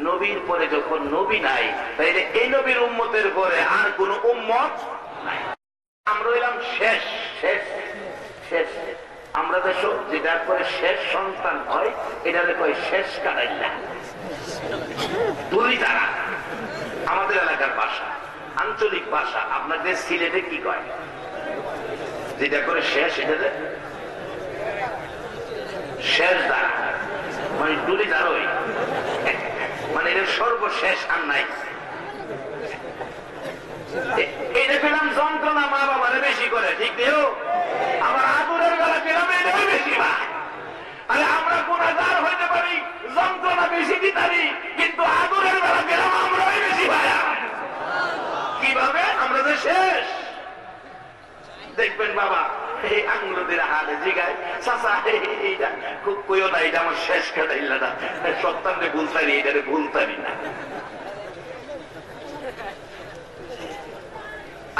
নবীর পরে যখন নবী নাই, তাইলে এই নবীর উম্মতের পরে আর কোন উম্মত নাই। আমরা হইলাম শেষ, শেষ, শেষ। আমরা দেশ যেটার পরে শেষ সন্তান হয়, এটাকে কয় শেষ কারাইল্লা। দুলি তারা আমাদের এলাকার ভাষা, আঞ্চলিক ভাষা। আপনাদের সিলেটে কি কয়? যেটা করে শেষ, এটা শেষ দ্বারা, মানে দুলি দ্বারই, মানে এর সর্বশেষ আর নাই। এটা পেলাম যন্ত্রণা মা বাবারে বেশি করে, ঠিক দিও। আমার আদরের বেলা পেলাম এটাই বেশি ভাই। আরে আমরা গুনাহগার হইতে পারি, যন্ত্রণা বেশি দিতারি, কিন্তু আদরের বেলা পেলাম আমরাই বেশি ভাই। কিভাবে? আমরা যে শেষ। দেখবেন বাবা এই আঙ্গুলদের হালে জিগায়, চাচা এইটা খুব কইও না, এটা আমার শেষ খেটাইলাটা সত্তানকে ভুলতারি, এটারে ভুলতারি না।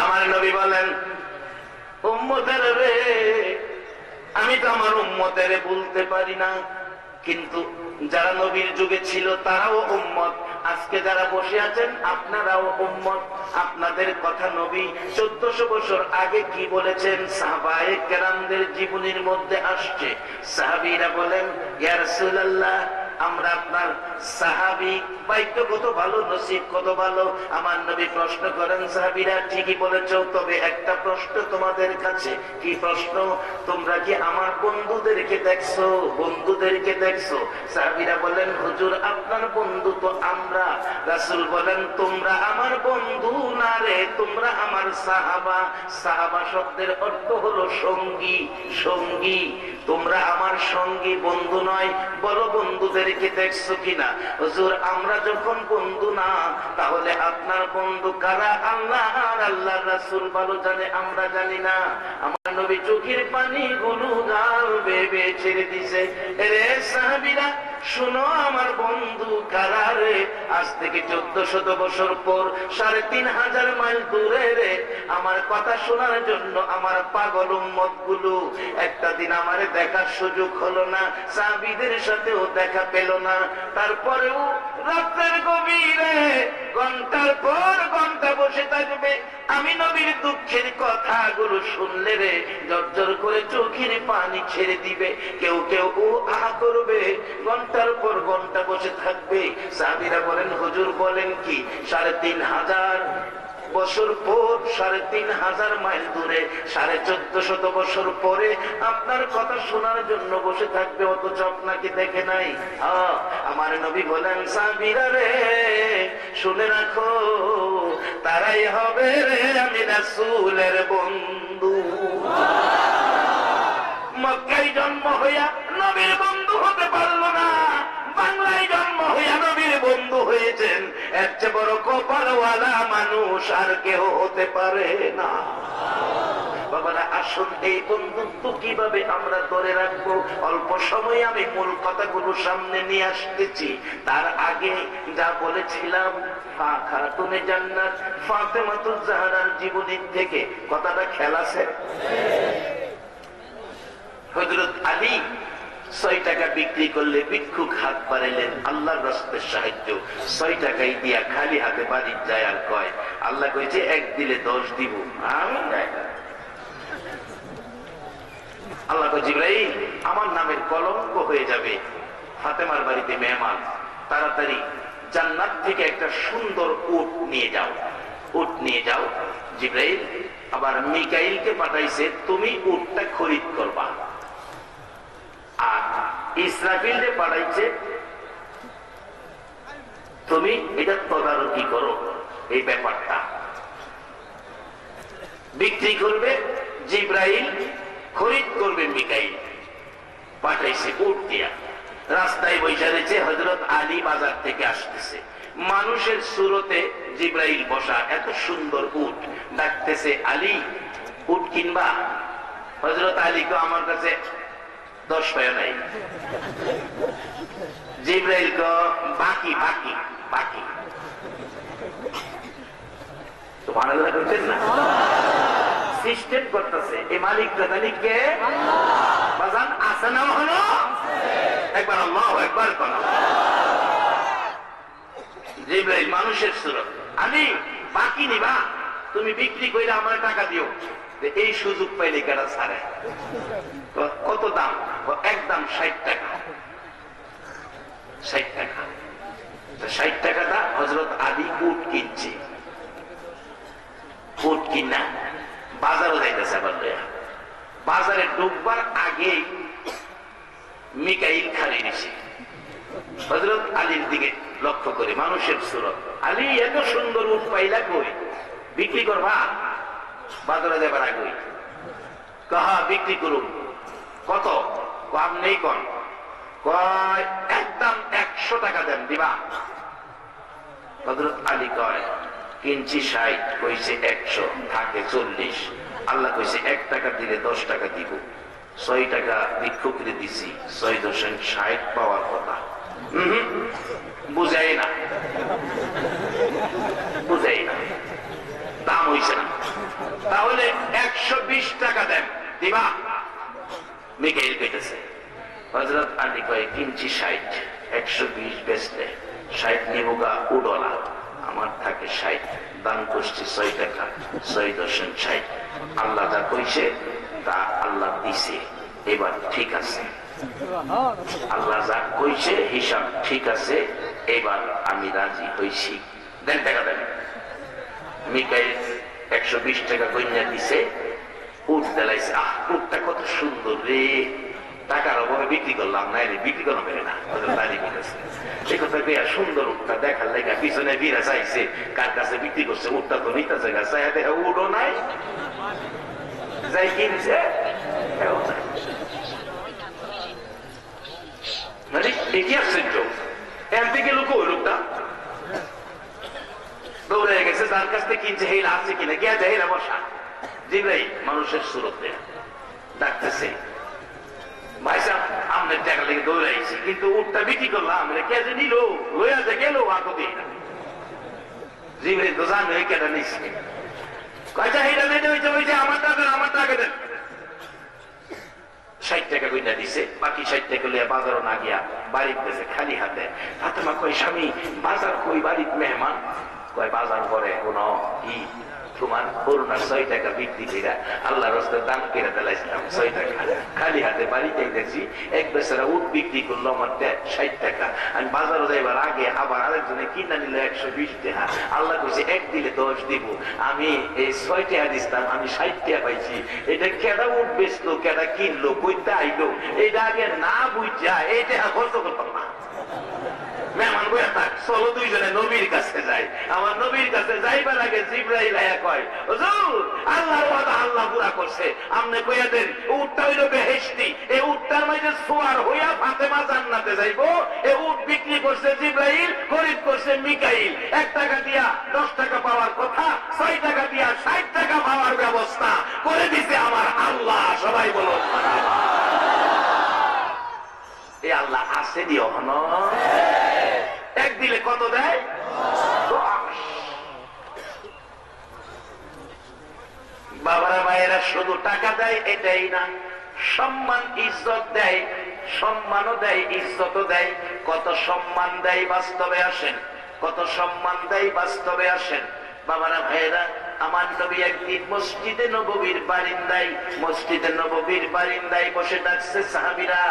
আমার নবী বলেন, উম্মতের রে, আমি তো আমার উম্মতের বলতে পারি না, কিন্তু যারা নবীর যুগে ছিল তারাও উম্মত। আজকে যারা বসে আছেন আপনারাও উম্মত। আপনাদের কথা নবী 1400 বছর আগে কি বলেছেন সাহাবায়ে কেরামদের জীবনীর মধ্যে আসছে। সাহাবীরা বলেন, ইয়া রাসূলুল্লাহ, আমরা আপনার সাহাবী, বাইক কত ভালো, নসিব কত ভালো। আমার নবী প্রশ্ন করেন, সাহাবীরা ঠিকই বলেছো, তবে একটা প্রশ্ন তোমাদের কাছে। কি প্রশ্ন? তোমরা কি আমার বন্ধুদেরকে দেখছো? বন্ধুদেরকে দেখছো? সাহাবীরা বলেন, হুজুর আপনার বন্ধু তো আমরা। রাসূল বলেন, তোমরা আমার বন্ধু না রে, তোমরা আমার সাহাবা। সাহাবা শব্দের অর্থ হলো সঙ্গী, সঙ্গী। তোমরা আমার সঙ্গী, বন্ধু নয়। বলো বন্ধুদেরকে দেখছো কিনা? হুজুর আমরা যখন বন্ধু না, তাহলে আপনার বন্ধু কারা? আল্লাহ আর আল্লাহর রাসূল ভালো জানে, আমরা জানি না। আমার নবী চোখের পানি গুলো গাল বেবে ছেড়ে দিছে। রে সাহাবীরা শুনো, আমার বন্ধু কারা রে? আজ থেকে 1400 বছর পর 3500 মাইল দূরে রে, আমার কথা শোনার জন্য আমার পাগল উম্মত গুলো একটা দিন আমার দেখার সুযোগ হলো না, সাহাবীদের সাথেও দেখা পেল না। তারপরেও রাতের গভীরে ঘন্টার পর ঘন্টা বসে থাকবে। আমি নবীর দুঃখের কথাগুলো শুনলে রে জর্জর করে চোখের পানি ছেড়ে দিবে। কেউ কেউ ও আহা করবে, ঘন্টার পর ঘন্টা বসে থাকবে। সাহাবীরা বলেন, হুজুর বলেন কি? 3500 বছর পর, 3500 মাইল দূরে, 1450 বছর পরে আপনার কথা শোনার জন্য বসে থাকবে, অথচ আপনাকে দেখে নাই। আমার নবী বলেন, সাহাবীরা রে শুনে রাখো, তারাই হবে রে আমি রাসূলের বন্ধু। মক্কায় জন্ম হইয়া নবীর বন্ধু হতে পারলো না, বাংলায় জন্ম হইয়া নবীর বন্ধু হয়েছেন। এর চেয়ে বড় কপালওয়ালা মানুষ আর কেউ হতে পারে না। বাবারা আসুন, এই বন্ধুত্ব কিভাবে আমরা ধরে রাখবো? অল্প সময়ে আমি মূল কথাগুলো সামনে নিয়ে আসতেছি। তার আগে যা বলেছিলাম, খাতুনে জান্নাত ফাতেমাতুজ জাহরার জীবনী থেকে কথাটা খেয়াল আছে? হযরত আলী 6 টাকা বিক্রি করলে ভিক্ষুক হাত বাড়াইলেন, আল্লাহর রাস্তায় সাহায্য। 6 টাকাই দিয়া খালি হাতে বাড়ি যায় আর কয়, আল্লাহ কইছে 1 দিলে 10 দিব। আমি আল্লাহ কয়, জিবরাইল আমার নামের কলঙ্ক হয়ে যাবে। ফাতেমার বাড়িতে মেহমান, তাড়াতাড়ি জান্নাত থেকে একটা সুন্দর উট নিয়ে যাও, উট নিয়ে যাও। জিবরাইল আবার মিকাইলকে পাঠাইছে, তুমি উটটা খরিদ করবা। আর ইসরাফিলকে পাঠাইছে, তুমি এটা তদারকি করো, এই ব্যাপারটা বিক্রি করবে জিবরাইল, খরিদ করবে মিকাইল। পাঠাইছে উট দিয়া। রাস্তায় বৈশা রয়েছে হযরত আলী, বাজার থেকে আসতেছে, মানুষের সুরতে জিবরাইল বসা, এত সুন্দর উট। ডাকতেছে, আলী উট কিনবা? হযরত আলী কো, আমার কাছে 10 পয়সা নাই। জিবরাইল কো, বাকি বাকি বাকি। সুবহানাল্লাহ করছেন না? সিস্টেম করতেছে। এই মালিকটা জানি কে? বাজান আছে না? হলো একবার আল্লাহু আকবার করো। জিবরাইল মানুষের সুরত, আলী বাকি নিবা? তুমি বিক্রি কইরা আমার টাকা দিও। এই সুযোগ পাইলে কারা ছাড়ে? কত দাম? একদম 60 টাকা। 60 টাকা। 60 টাকাটা হযরত আলী উট কিনছে, উট কিনা বাজারে যাইতেছে। আবার বাজারে ঢুকবার আগে মিকাইল খালি নিছে হযরত আলীর দিকে লক্ষ্য করে, মানুষের সুরত। আলী এত সুন্দর উট পাইলা কই, বিক্রি করবা? বাজারে যাবার আগে কাহা বিক্রি করুন, কত? কম নেই কোন, কয় একদম 100 টাকা দেন, দিবা? হযরত আলী কয় কিনছি 60, কইছে 100, থাকে 40। আল্লাহ কইছে 1 টাকা দিলে 10 টাকা দিব। 6 টাকা ভিক্ষুকরে দিছি, 6.60 পাওয়ার কথা। বুঝাই না, বুঝাই না, দাম হইছে না। তাহলে 120 টাকা দেন, দিবা? মিকাইল কইতেছে। হযরত আলী কয় কিনছি 60, 120 বেচলে 60 নিবগা উডলা, আমার থাকে 60, দান করছি 6 টাকা, 6.60। আল্লাহ যা কইছে তা আল্লাহ দিছে, এবার ঠিক আছে। আল্লাহ যা কইছে হিসাব ঠিক আছে, এবার আমি রাজি হইছি, দেন টাকা দেন। মিকাইল 120 টাকা কইনা দিছে, উট দেলাইছে। উটটা কত সুন্দর রে, টাকার অভাবে বিক্রি করলাম, নাই রে বিক্রি করা মেরে না। সে কথা সুন্দর উটটা দেখার লেগে পিছনে বিরা চাইছে, কার কাছে বিক্রি করছে, উটটা তো নিতেছে, দেখা উটও নাই, যাই কিনছে দৌড়ে গেছে, যার কাছ থেকে কিনছে হেলা আছে কিনা, গিয়া যায় হেলা বসা। জিবরাইল মানুষের সুরতে ডাকতেছে, ভাই সাহেব আমাদের টাকা লেগে দৌড়াইছি, কিন্তু উটটা বিক্রি করলাম, কে যে নিল লইয়া যে গেল আগে দিই না। জিবরাইল তো জানে কেটা নিচ্ছে, কয়টা হেলা নিতে হয়েছে, ওই যে আমার টাকা, আমার টাকা দেন। 60 টাকা কইনা দিছে, বাকি 60 টাকা লইয়া বাজারও না গিয়া বাড়িতে গেছে খালি হাতে। ফাতেমা কয় স্বামী বাজার কই, বাড়িতে মেহমান? কয় বাজার করে কোন কি তোমার করোনার 6 টাকা বিক্রি করে আল্লাহ রাস্তায় দান করে দিলাইছিলাম 6 টাকা, খালি হাতে বাড়িতে গেছি। এক বেচারা উট বিক্রি করলো আমার 60 টাকা, আমি বাজারে যাইবার আগে আবার আরেকজনে কিনা নিল 120 টাকা। আল্লাহ কইছে 1 দিলে 10 দিব, আমি এই 6 টাকা দিতাম, আমি 60 টাকা পাইছি। এটা কেডা উট বেচলো, কেডা কিনলো, কইতে আইলো, এটা আগে না বুঝা এই টাকা খরচ করতাম না। মেহমান বইয়া থাক, চলো দুইজনে নবীর কাছে যাই। আমার নবীর কাছে যাইবার আগে জিবরাইল আয়া কয়, হুজুর আল্লাহর ওয়াদা আল্লাহ পুরা করছে, আপনি কইয়া দেন উটটা হইল বেহেশতি, এই উটটার মাঝে সোয়ার হইয়া ফাতেমা জান্নাতে যাইবো। এই উট বিক্রি করছে জিবরাইল, খরিদ করছে মিকাইল। 1 টাকা দিয়া 10 টাকা পাওয়ার কথা, 6 টাকা দিয়া 60 টাকা পাওয়ার ব্যবস্থা করে দিছে আমার আল্লাহ। সবাই বলো এই আল্লাহ আছে দিও হন। 1 দিলে কত দেয়? 10। বাবারা ভাইয়েরা শুধু টাকা দেয় এটাই না, সম্মান ইজ্জত দেয়, সম্মানও দেয় ইজ্জতও দেয়। কত সম্মান দেয় বাস্তবে আসেন, কত সম্মান দেয় বাস্তবে আসেন। বাবারা ভাইয়েরা আমার নবী একদিন মসজিদে নববীর বারিন্দায়, মসজিদে নববীর বারিন্দায় বসে ডাকছে, সাহাবীরা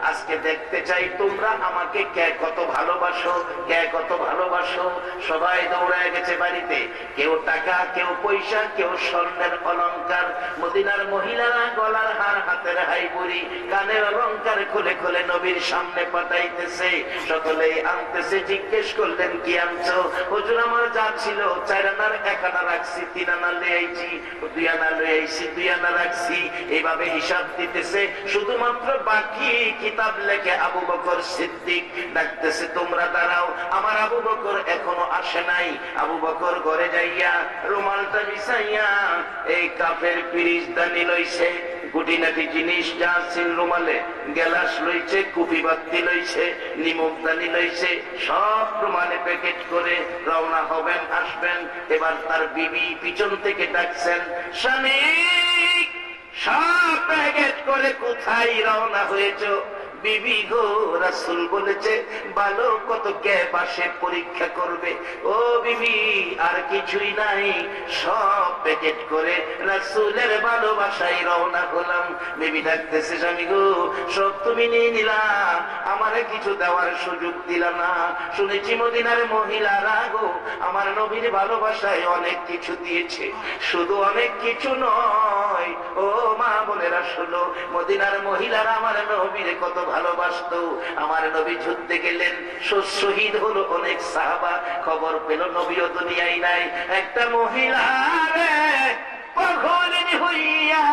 আজকে দেখতে চাই তোমরা আমাকে কে কত ভালোবাসো, কে কত ভালোবাসো। সবাই দৌড়ায় গেছে বাড়িতে, কেউ টাকা, কেউ পয়সা, কেউ স্বর্ণের অলংকার। মদিনার মহিলারা গলার হার, হাতের হাইবুড়ি, কানের অলংকার খুলে খুলে নবীর সামনে পাঠাইতেছে। সকলেই আনতেছে। জিজ্ঞেস করলেন কি আনছো? হুজুর আমার যা ছিল 4 আনার 1 আনা রাখছি, 3 আনা লয়ে আইছি, 2 আনা লয়ে আইছি, 2 আনা রাখছি। এইভাবে হিসাব দিতেছে। শুধুমাত্র বাকি কিতাব লেখে আবু বকর সিদ্দিক। ডাকতেছে তোমরা দাঁড়াও, আমার আবু বকর এখনো আসে নাই। আবু বকর ঘরে যাইয়া রুমালটা বিছাইয়া এই কাফের পিরিজদানি লইছে, গুটিনাটি জিনিস যা আছে রুমালে, গেলাস লইছে, কুপি বাতি লইছে, নিমকদানি লইছে, সব রুমালে প্যাকেট করে রওনা হবেন, আসবেন। এবার তার বিবি পিছন থেকে ডাকছেন, স্বামী সব প্যাকেট করে কোথায় রওনা হয়েছ? বিবি গো, রাসূল বলেছে ভালো কত গ্যাপ আসে পরীক্ষা করবে। ও বিবি, আর কিছুই নাই, সব প্যাকেট করে রাসূলের ভালোবাসায় রওনা হলাম। বিবি ডাকতেছে, স্বামী গো, সব তুমি নিয়ে নিলাম, আমারে কিছু দেওয়ার সুযোগ দিলাম না। শুনেছি মদিনার মহিলারা গো আমার নবীর ভালোবাসায় অনেক কিছু দিয়েছে। শুধু অনেক কিছু নয়, ও মা বোনেরা শোনো, মদিনার মহিলারা আমার নবীর কত ভালোবাসতো। আমার নবী যুদ্ধে গেলেন, শহীদ হলো অনেক সাহাবা, খবর পেল নবীও দুনিয়ায় নাই। একটা মহিলা পাগলিনী হইয়া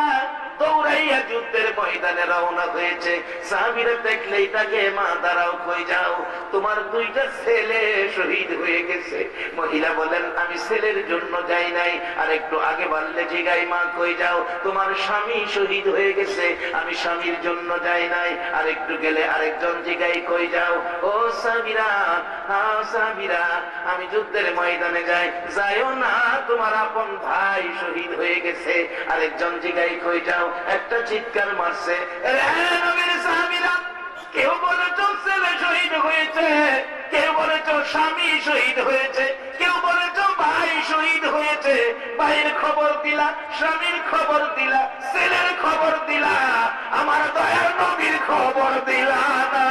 দৌড়াইয়া যুদ্ধের ময়দানে রওনা হয়েছে। সাহাবীরা দেখলেই তাকে, মা দাঁড়াও, কই যাও? তোমার দুইটা ছেলে শহীদ হয়ে গেছে। মহিলা বলেন, আমি ছেলের জন্য যাই নাই। আর একটু আগে বললে জিগাই, মা কই যাও? তোমার স্বামী শহীদ হয়ে গেছে, আমি স্বামীর জন্য যাই নাই। আর একটু গেলে আরেকজন জিগাই, কই যাও? ও সাহাবীরা, হ্যাঁ সাহাবীরা, আমি যুদ্ধের ময়দানে যাই। যাইও না, তোমার আপন ভাই শহীদ হয়ে গেছে। আরেকজন জিগাই, কই যাও? একটা চিৎকার মারছে, কেউ বলেছ ছেলে শহীদ হয়েছে, কেউ বলেছ স্বামী শহীদ হয়েছে, কেউ বলেছ ভাই শহীদ হয়েছে। ভাইয়ের খবর দিলা, স্বামীর খবর দিলা, ছেলের খবর দিলা, আমার দয়ার নবীর খবর দিলা না।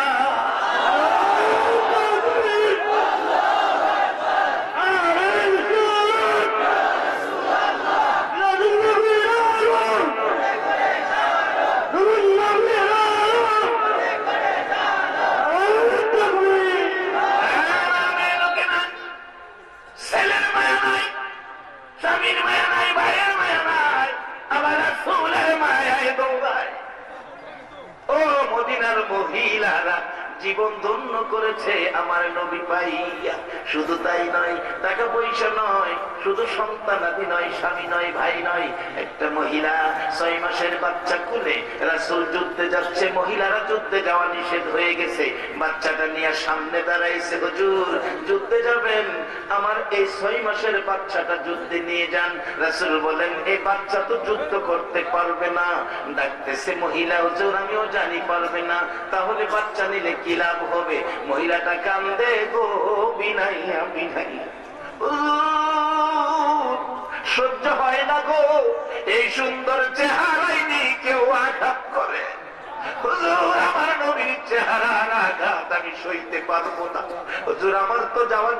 মহিলারা জীবন ধন্য করেছে আমার নবী পাইয়া। শুধু তাই নয়, টাকা পয়সা নয়, শুধু সন্তানাদি নয়, স্বামী নয়, ভাই নয়। একটা মহিলা 6 মাসের বাচ্চা কুলে রাসূল যুদ্ধে যাচ্ছে, মহিলারা যুদ্ধে যাওয়া নিষেধ হয়ে গেছে। বাচ্চাটা নিয়ে সামনে দাঁড়াইছে, হুজুর যুদ্ধে যাবেন, আমার এই 6 মাসের বাচ্চাটা যুদ্ধে নিয়ে যান। রাসূল বলেন, এই বাচ্চা তো যুদ্ধ করতে পারবে না। ডাকতেছে মহিলা, হুজুর আমিও জানি পারবে না, তাহলে বাচ্চা নিলে কি লাভ হবে? মহিলাটা কান্দে গো, বিনাইয়া বিনাইয়া সহ্য হয় না গো, এই সুন্দর চেহারাই নিয়ে কেউ আঘাত করে। হুজুর আমার নবীর চেহারার আঘাত আমি সইতে পারবো না। হুজুর আমার তো যাওয়ার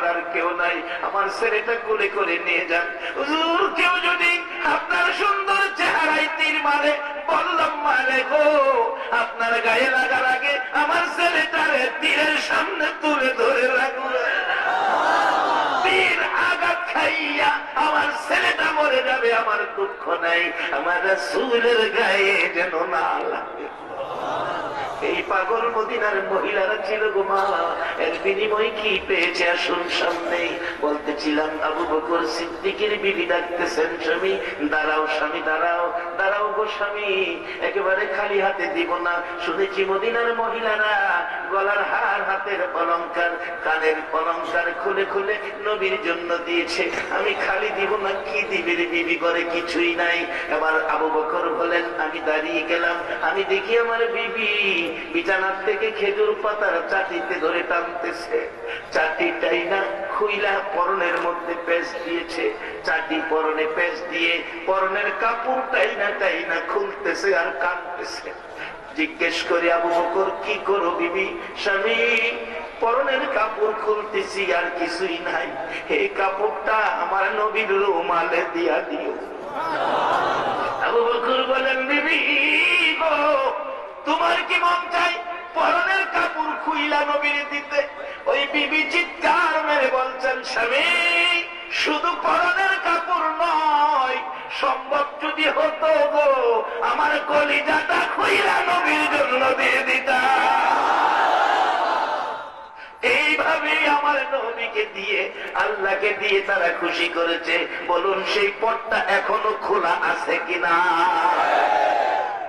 আর কেউ নাই, আমার ছেলেটা কোলে করে নিয়ে যান। হুজুর কেউ যদি আপনার সুন্দর চেহারায় তীর মারে, বললাম মারে গো, আপনার গায়ে লাগার আগে আমার ছেলেটারে তীরের সামনে তুলে ধরে রাখবে। তীর আঘাত খাইয়া আমার ছেলেটা মরে যাবে, আমার দুঃখ নাই, আমার রাসূলের গায়ে যেন না লাগে। এই পাগল মদিনার মহিলারা ছিল গো মা, এর বিনিময় কি পেয়েছে আসুন সামনে। বলতেছিলাম আবু বকর সিদ্দিকের বিবি ডাকতেছেন, স্বামী দাঁড়াও, স্বামী দাঁড়াও, দাঁড়াও গো স্বামী, একেবারে খালি হাতে দিব না। শুনেছি মদিনার মহিলারা গলার হার, হাতের অলংকার, কানের অলংকার খুলে খুলে নবীর জন্য দিয়েছে, আমি খালি দিব না। কি দিবে রে বিবি, করে কিছুই নাই। এবার আবু বকর বলেন, আমি দাঁড়িয়ে গেলাম, আমি দেখি আমার বিবি বিছানার থেকে খেজুর পাতার চাটিতে ধরে টানতেছে। চাটিটাই না খুইলা পরনের মধ্যে পেঁচ দিয়েছে, চাটি পরনে পেঁচ দিয়ে পরনের কাপড়টাই না খুলতেছে আর কাঁদতেছে। জিজ্ঞেস করে, আবু বকর কি করো বিবি? স্বামী পরনের কাপড় খুলতেছি, আর কিছুই নাই, এই কাপড়টা আমার নবীর রুমালে দিয়া দিও। আবু বকর বলেন, বিবি গো, তোমার কি মন চাই পরনের কাপড় খুইলা নবীর দিতে? ওই বিবি চিৎকার মেরে বলছেন, স্বামী শুধু পরনের কাপড় নয়, সম্ভব যদি হতো গো আমার কলিজাটা খুইলা নবীর জন্য দিয়ে দিতা। এইভাবে আমার নবীকে দিয়ে, আল্লাহকে দিয়ে তারা খুশি করেছে। বলুন সেই পথটা এখনো খোলা আছে কিনা?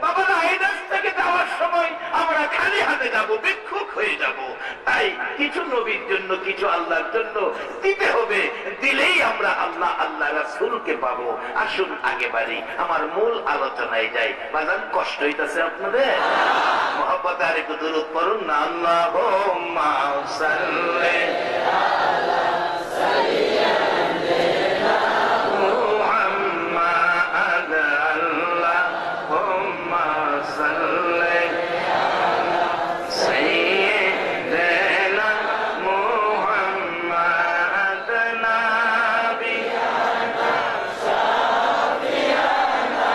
বাবা না, এই দেশ থেকে যাওয়ার সময় আমরা খালি হাতে যাবো, ভিক্ষুক হয়ে যাব। তাই কিছু নবীর জন্য, কিছু আল্লাহর জন্য দিতে হবে। দিলেই আমরা আল্লাহ আল্লাহ রাসূলকে পাবো। আসুন আগে বাড়ি, আমার মূল আলোচনায় যাই। বাজান কষ্ট হইতাছে আপনাদের? মহব্বতে আর একটু দুরূদ পড়ুন না। আল্লাহুম্মা সাল্লি আলা সাইয়্যিদিনা মুহাম্মাদ, আল্লাহুম্মা সাল্লি আলা সাইয়্যিদিনা মুহাম্মাদ, নাবিয়ানা শাফিয়ানা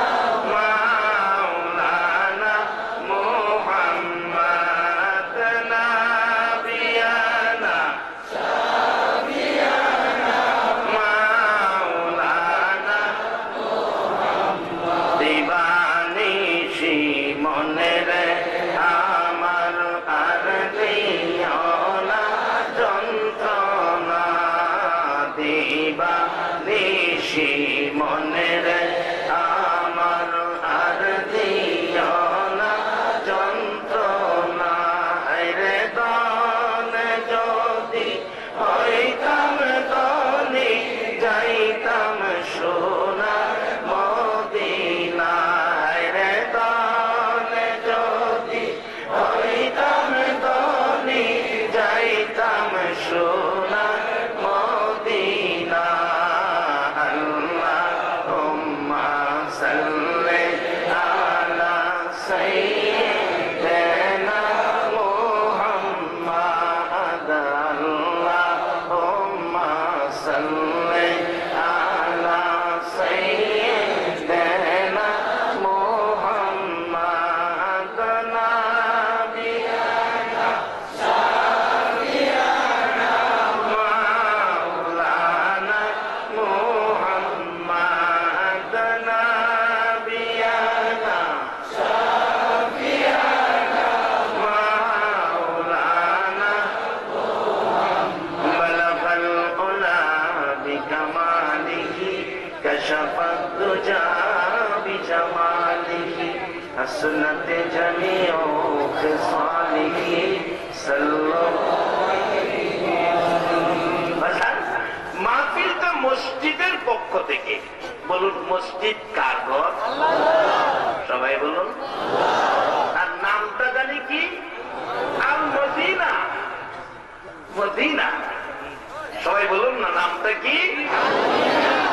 মাওলানা মুহাম্মাদ, নাবিয়ানা শাফিয়ানা মাওলানা দিবানিশি মনে রে আমার আর দিও না যন্ত্রণা, দিবানিশি মনে রে আমার আর দিও না যন্ত্রণা। রে দন যদি হইতাম দনি যাইতাম সোনার মদিনা। রে দন যদি হইতাম দনি যাইতাম সোনার মদিনা। আল্লাহুম্মা সাল্লি আলা সাইয়্যিদিনা মুহাম্মাদ, আল্লাহুম্মা সাল্লি আলা সাইয়্যিদিনা মুহাম্মাদ, নাবিয়ানা শাফিয়ানা মাওলানা মুহাম্মাদ, নাবিয়ানা শাফিয়ানা মাওলানা بلغ العلا بكماله كشف الدجى بجماله حسنت جميع خصاله صلى মাহফিলটা মসজিদের পক্ষ থেকে। বলুন মসজিদ কার ঘর? সবাই বলুন। আর নামটা জানি কি? আল মদিনা। মদিনা, সবাই বলুন না নামটা কি?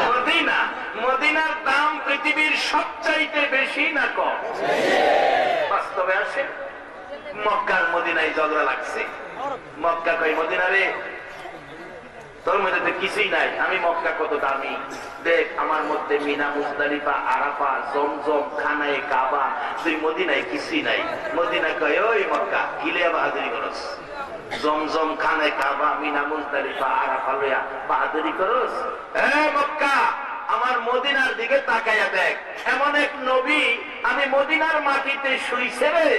মদিনা। মদিনার দাম পৃথিবীর সবচাইতে বেশি না কম? বাস্তবে আসে। মক্কার মদিনায় ঝগড়া লাগছে। মক্কা কই মদিনারে তোর মধ্যে তো কিছুই নাই, আমি মক্কা কত দামি দেখ, আমার মধ্যে মিনা মুজদালিফা আরাফা জমজম খানায়ে কাবা, তুই মদিনায় কিছুই নাই। মদিনা কয় ওই মক্কা কিলিয়া বাহাদুরি করস, জমজম খানায়ে কাবা মিনা মুজদালিফা আরাফা লইয়া বাহাদুরি করস? মক্কা আমার মদিনার দিকে তাকাইয়া দেখ, এমন এক নবী আমি মদিনার মাটিতে শুইছে রে,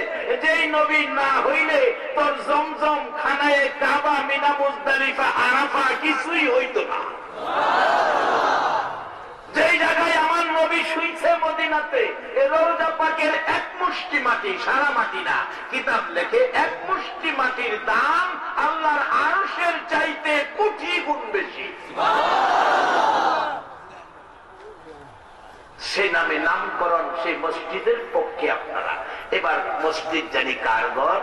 যেই নবী না হইলে তোর জমজম খানায়ে কাবা মিনা মুজদালিফা আরাফা কিছুই হইতো না। যেই জায়গায় আমার নবী শুইছে মদিনাতে, এ রওজা পাকের এক মুষ্টি মাটি, সারা মাটি না, কিতাব লেখে এক মুষ্টি মাটির দাম আল্লাহর আরশের চাইতে কোটি গুণ বেশি। সেই নামে নামকরণ সেই মসজিদের পক্ষে আপনারা। এবার মসজিদ জানি কার ঘর?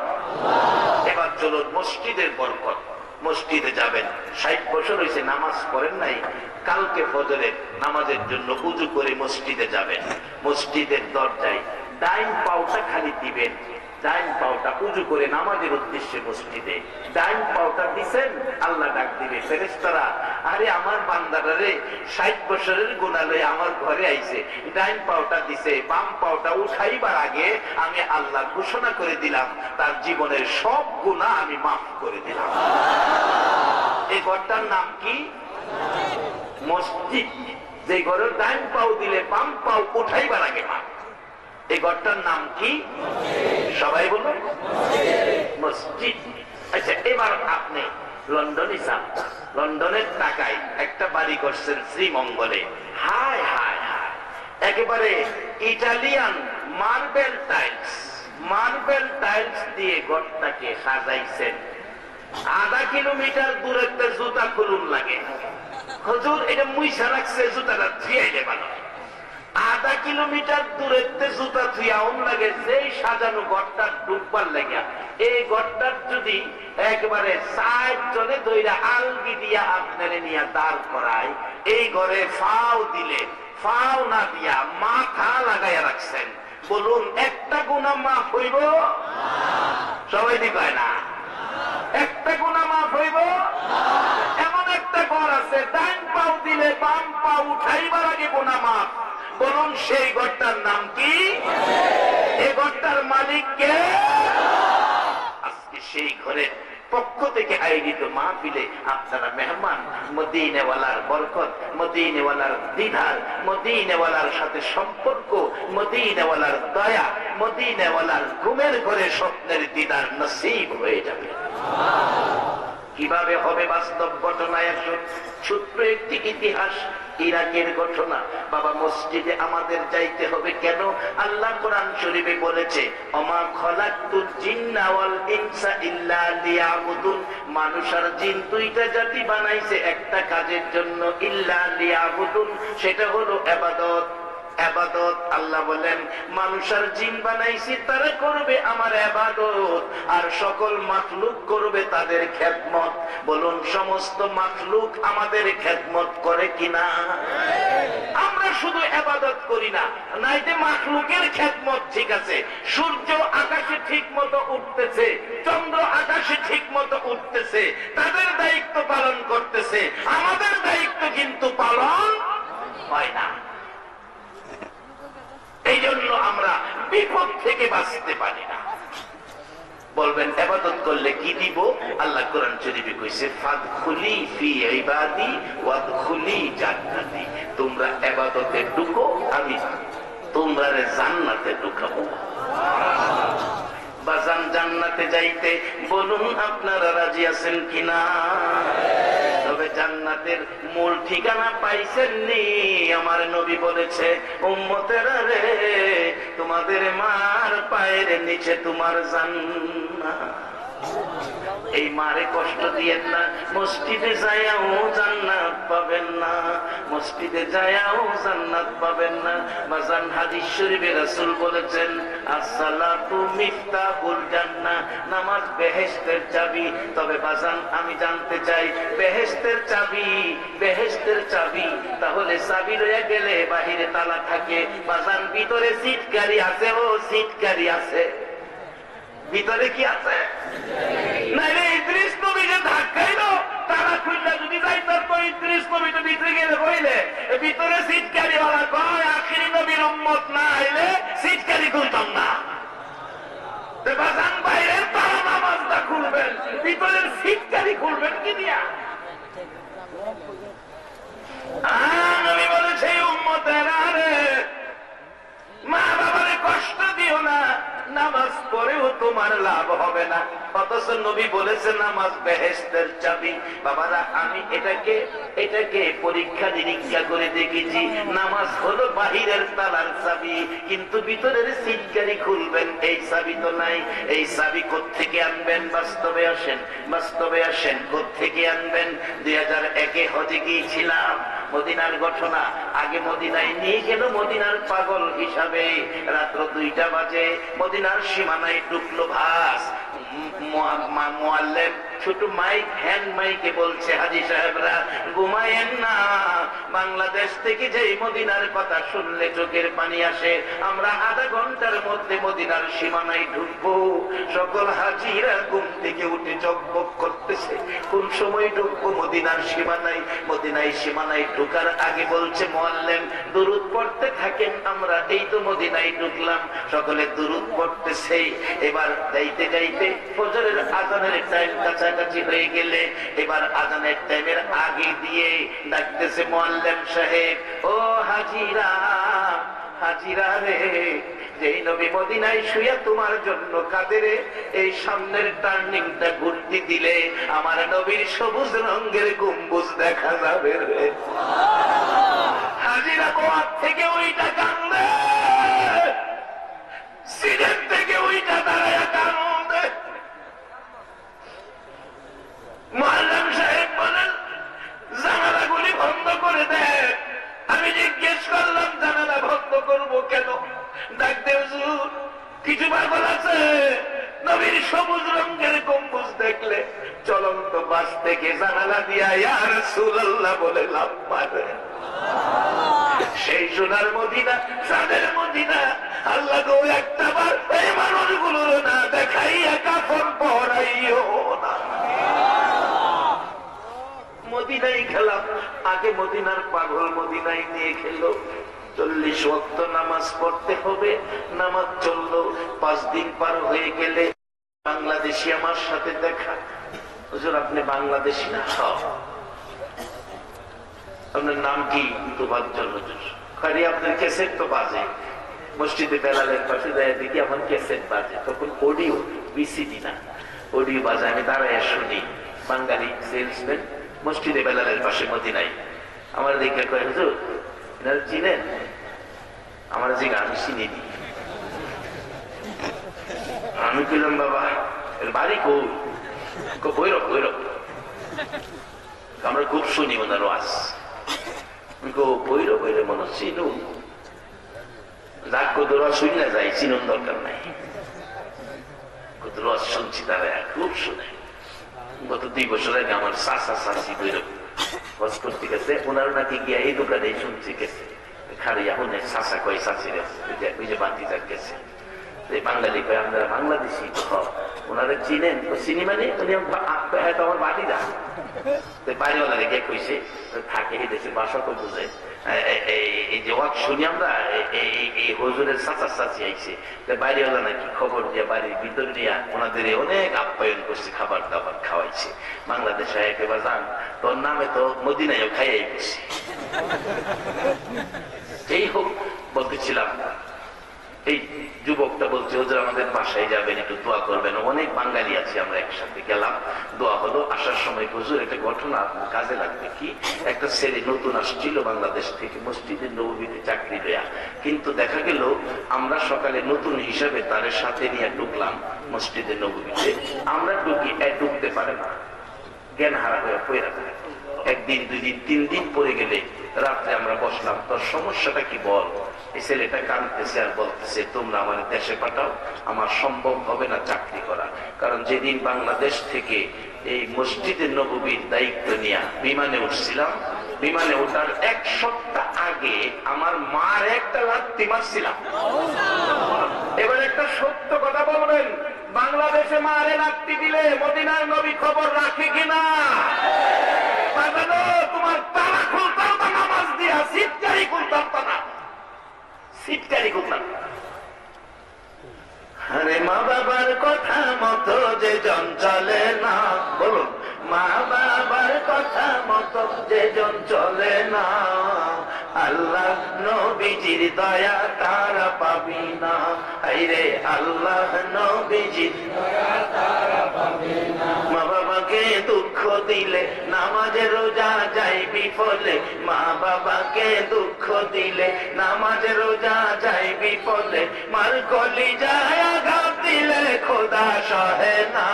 এবার চলুন মসজিদের বরকত। মসজিদে যাবেন, 60 বছর হয়েছে নামাজ পড়েন নাই, কালকে ফজরের নামাজের জন্য উজু করে মসজিদে যাবেন। মসজিদের দরজায় ডাইন পাওটা খালি দিবেন, ডাইন পাওটা উজু করে নামাজের উদ্দেশ্যে মসজিদে ডাইন পাওটা দিছেন, আল্লাহ ডাক দিবে ফেরেশতারা, আরে আমার বান্দারা রে 60 বছরের গুনাহ লয়ে আমার ঘরে আইছে, ডাইন পাওটা দিছে, বাম পাওটা উঠাইবার আগে আমি আল্লাহ ঘোষণা করে দিলাম তার জীবনের সব গুনাহ আমি মাফ করে দিলাম। এই ঘরটার নাম কি? মসজিদ। যে ঘরের ডাইন পাও দিলে বাম পাও উঠাইবার আগে মাফ, এই ঘরটার নাম কি? সবাই বলুন মসজিদ। আচ্ছা এবার আপনি লন্ডনে যান, লন্ডনের টাকায় একটা বাড়ি করছেন শ্রীমঙ্গলে, হায় হায় হায়, একেবারে Italian marble tiles, marble tiles দিয়ে ঘরটাকে সাজাইছেন। 1/2 কিলোমিটার দূরত্বে জুতা খুলুন লাগে। হুজুর এটা মুইসা রাখছে, জুতাটা ধুইলে ভালো। 1/2 কিলোমিটার দূরত্বে জুতা ধুইয়াউন লাগে, যেই সাজানো ঘরটা ডুববার লাগে। এই ঘরটার যদি একবারে 60 জনে দইরা আলগি দিয়া আপনারে নিয়ে দাঁড় করায়, এই ঘরে ফাও দিলে ফাও না দিয়া মাথা লাগাইয়া রাখছেন। বলুন একটা গুনাহ মাফ হইব? সবাই দিবায় না। একটা গুনাহ মাফ হইব? এমন একটা ঘর আছে, ডান পাও দিলে বাম পাও উঠাইবার আগে গুনাহ মাফ। বলুন সেই ঘরটার নাম কি? এই ঘরটার মালিক কে? আজকে সেই ঘরের পক্ষ থেকে আয়োজিত মাহফিলে আপনারা মেহমান। মদিনাওয়ালার বরকত, মদিনাওয়ালার দিদার, মদিনাওয়ালার সাথে সম্পর্ক, মদিনাওয়ালার দয়া, মদিনাওয়ালার ঘুমের ঘরে স্বপ্নের দিদার নসিব হয়ে যাবে। কিভাবে হবে? বাস্তব ঘটনায় ছোট্ট একটি ইতিহাস, ইরাকের ঘটনা। বাবা মসজিদে আমাদের যাইতে হবে কেন? আল্লাহ কোরআন শরীফে বলেছে, ওমা খলাকতুল জিন্না ওয়াল ইনসা ইল্লা লিয়াবুদুন। মানুষ আর জিন দুইটা জাতি বানাইছে একটা কাজের জন্য, ইল্লা লিয়াবুদুন, সেটা হলো ইবাদত। ইবাদত। আল্লাহ বলেন মানুষ আর জিন বানাইছি তারা করবে আমার ইবাদত, আর সকল মাখলুক করবে তাদের খেদমত। বলুন সমস্ত মাখলুক আমাদের খেদমত করে কিনা? আমরা শুধু ইবাদত করি না, নাইতে মাখলুকের খেদমত ঠিক আছে। সূর্য আকাশে ঠিক মতো উঠতেছে, চন্দ্র আকাশে ঠিক মতো উঠতেছে, তাদের দায়িত্ব পালন করতেছে, আমাদের দায়িত্ব কিন্তু পালন হয় না। এই জন্য আমরা বিপদ থেকে বাঁচতে পারি না। বলবেন ইবাদত করলে কি দিব? আল্লাহ কোরআন শরীফে কইছে, ফাদখুলি ফি ইবাদি ওয়াদখুলি জান্নাতি। তোমরা ইবাদতে ঢুকো, আমি তোমরা জান্নাতে ঢুকাবো। বাজান জান্নাতে যাইতে বলুন আপনারা রাজি আছেন কিনা? তবে জান্নাতের মূল ঠিকানা পাইছেন নি? আমার নবী বলেছে, উম্মতেরা রে, তোমাদের মার পায়ের নিচে তোমার জান্নাত। এই মারে কষ্ট দিয়েন না, মসজিদে যায়াও জান্নাত পাবেন না, মসজিদে যায়াও জান্নাত পাবেন না। বাজান হাদিস শরীফে রাসূল বলেছেন, আসসালাতু মিফতাহুল জান্নাহ, নামাজ বেহেশতের চাবি। তবে বাজান আমি জানতে চাই, বেহেশতের চাবি, বেহেশতের চাবি, তাহলে চাবি লইয়া গেলে বাহিরে তালা থাকে, বাজান ভিতরে সিটকারি আছে? ও সিটকারি আছে, ভিতরে কি আছে? নাইলে ইদ্রিস নবী যে ধাক্কাইলো তারা খুললে যদি যাই, তারপর ইদ্রিস নবী তো ভিতরে গেলে বইলে ভিতরে সিটকারি ওরা কয়, আখিরি নবীর উম্মত না হইলে সিটকারি খুলতাম না। বাজান বাইরের তারা নামাজটা খুলবেন, ভিতরের সিটকারি খুলবেন কি দিয়া? নবী বলেছে, উম্মতেরা রে, মা বাবারে কষ্ট দিও না, নামাজ পড়েও তোমার লাভ হবে না। অথচ নবী বলেছে নামাজ বেহেশতের চাবি। বাবারা আমি এটাকে পরীক্ষা নিরীক্ষা করে দেখেছি, নামাজ হলো বাহিরের তালার চাবি, কিন্তু ভিতরের সিটকারি খুলবেন এই চাবি তো নাই। এই চাবি কোত্থেকে আনবেন? বাস্তবে আসেন, বাস্তবে আসেন, কোত্থেকে আনবেন? 2001-এ হজে গিয়েছিলাম, মদিনার ঘটনা। আগে মদিনায় নিয়ে গেল মদিনার পাগল হিসাবে। রাত্র 2টা বাজে মদিনার সীমানায় ঢুকলো বাস। মুআল্লিম ছোট মাইক, হ্যান্ড মাইকে বলছে, হাজী সাহেবরা ঘুমায়েন না, বাংলাদেশ থেকে যেই মদিনার কথা শুনলে চোখের পানি আসে। আমরা আধা ঘন্টার মধ্যে মদিনার সীমানায় ঢুকবো। সকল হাজিরা ঘুম থেকে উঠে জকবক করতেছে, কোন সময় ঢুকবো মদিনার সীমানায়। মদিনায় সীমানায় ঢুকার আগে বলছে মুআল্লিম, দুরূদ পড়তে থাকেন, আমরা এই তো মদিনায় ঢুকলাম। সকলে দুরূদ পড়তেছে। এবার যাইতে যাইতে ফজরের আজানের টাইম কাছাকাছি হয়ে গেলে, এবার আজানের টাইমের আগে দিয়ে ডাকতেছে মুআল্লিম সাহেব, ও হাজিরা, হাজিরা রে, যেই নবী মদিনায় শুয়ে তোমার জন্য কাঁদে রে, এই সামনের টার্নিংটা ঘুরতে দিলে আমার নবীর সবুজ রঙের গম্বুজ দেখা যাবে রে। হাজিরা গোয়ার থেকে ওইটা কান্দে, সিলেট থেকে ওইটা করব কেন? ডাকতে হুজুর কিছু পাগল আছে নবীর সবুজ রঙের গম্বুজ দেখলে চলন্ত বাস থেকে জানালা দিয়া ইয়া রাসূলুল্লাহ বলে লাফ মারে। সেই সোনার মদিনা, চাঁদের মদিনা, আল্লাহ গো একটা বার এই মানুষগুলোর না দেখাইয়া কাফন পরাইও না। মদিনাই খেলাম, আগে মদিনার পাগল মদিনায় নিয়ে খেলো। 40 ওয়াক্ত নামাজ পড়তে হবে, নামাজ চললো। 5 দিন পার হয়ে গেলে বাংলাদেশি আমার সাথে দেখা। হুজুর আপনি বাংলাদেশি না? আপনার নাম কি? তোবাজ্জল হুজুর। খালি আপনার ক্যাসেট তো বাজে, মসজিদে বেলালের পাশে যায় দেখি আমার ক্যাসেট বাজে। তখন অডিও, বিসিডি না, অডিও বাজে। আমি দাঁড়ায় শুনি। বাঙালি সেলসম্যান মসজিদে বেলালের পাশে মদিনায়। আমার দেখে কয় হুজুর এনারা চিনেন? আমার যে আমি চিনি নি। আমি কইলাম বাবা এর বাড়ি কই? ভৈরব। ভৈরব। আমরা খুব শুনি ওনার ওয়াজ। ভৈরব হইলে মনে চিনু যাক কদুরা শুনলে যাই, চিনুন দরকার নাই। কদুরা শুনছি তারা খুব শুনে। গত 2 বছর আগে আমার চাচা চাচি ভৈরব ওয়াজ করতে গেছে, ওনার নাকি গিয়া এই দোকানে শুনছি গেছে। খারিয়া উনি চাচা কয় চাচি ওই যে বাতি যাক গেছে। বাঙালি কয় আপনারা বাংলাদেশি? ওনারা চিনেন? চিনি মানে উনি আমার বাড়ি যা বাড়িওয়ালা রেখে কইছে থাকে এই দেশের ভাষা তো বুঝে। এই যে ওয়াক শুনি আমরা এই হুজুরের চাচা চাচি আইছে, বাড়িওয়ালা নাকি খবর দিয়ে বাড়ির ভিতর নিয়ে ওনাদের অনেক আপ্যায়ন করছে, খাবার দাবার খাওয়াইছে। বাংলাদেশে একেবারে যান তোর নামে তো মদিনায়ও খাইয়াই গেছে। এই হোক বলতেছিলাম, এই যুবকটা বলছে হুজুর আমাদের বাসায় যাবেন, একটু দোয়া করবেন। অনেক বাঙালি আছে, আমরা একসাথে গেলাম, দোয়া হলো। আসার সময় হুজুর একটা ঘটনা কাজে লাগবে। কি? একটা ছেলে নতুন আসছিল বাংলাদেশ থেকে, মসজিদের নববীতে চাকরি দেয়া। কিন্তু দেখা গেল আমরা সকালে নতুন হিসাবে তার সাথে নিয়ে ঢুকলাম মসজিদের নববীতে। আমরা ঢুকতে পারে না, জ্ঞান হারা হয়ে পড়ে থাকে। 1 দিন 2 দিন 3 দিন পরে গেলে রাত্রে আমরা বসলাম, তোর সমস্যাটা কি বল। এই ছেলেটা কাঁদতেছে আর বলতেছে তোমরা আমার দেশে পাঠাও, আমার সম্ভব হবে না চাকরি করা। কারণ যেদিন বাংলাদেশ থেকে এই মসজিদে নববীর দায়িত্ব নিয়ে বিমানে উঠছিলাম, বিমানে ওঠার 1 সপ্তাহ আগে আমার মার একটা লাথি মারছিলাম। এবার একটা সত্য কথা বলবেন, বাংলাদেশে মারে লাথি দিলে মদিনার নবী খবর রাখে কিনা? তোমার তারা খুলতাম না, নামাজ দিয়া সিটকারি খুলতাম না, সিটকারি খুলতাম। আরে মা বাবার কথা মতো যে জন চলে না, বলুন মা বাবার কথা মতো যে জন চলে না, আল্লাহ নবীজির দয়া তারা পাবি না। আইরে আল্লাহ নবীজির দয়া তারা পাবি না। মা বাবাকে দুঃখ দিলে নামাজে রোজা যায় বিফলে, মা বাবাকে দুঃখ দিলে নামাজে রোজা যায় বিফলে, মার কলি যায় আঘাত দিলে খোদা সহে না,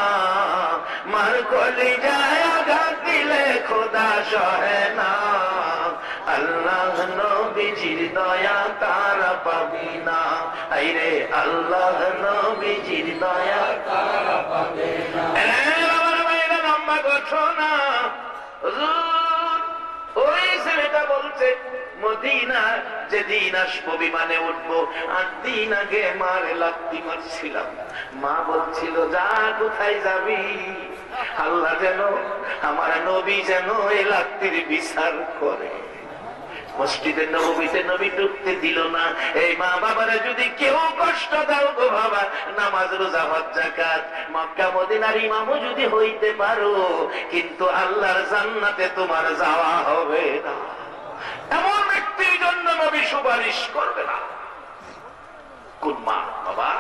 মার কলি যায় আঘাত দিলে খোদা সহে না, আল্লাহ নবীজির দয়া তারা পাবি না। আইরে আল্লাহ নবীজির দয়া তারা পাবে না। লম্বা ঘটনা, ওই ছেলেটা বলছে মদিনা যেদিন আসবো বিমানে উঠবো, 8 দিন আগে মারে লাথি মারছিলাম। মা বলছিল যা কোথায় যাবি, আল্লাহ যেন আমার নবী যেন এই লাথির বিচার করে। মসজিদের নববীতে নবী ঢুকতে দিল না। এই মা বাবারা যদি কেউ কষ্ট দাও গো বাবা, নামাজ রোজা হজ যাকাত মক্কা মদিনার ইমামও যদি হইতে পারো, কিন্তু আল্লাহর জান্নাতে তোমার যাওয়া হবে না। এমন ব্যক্তির জন্য নবী সুপারিশ করবে না। কোন মা বাবা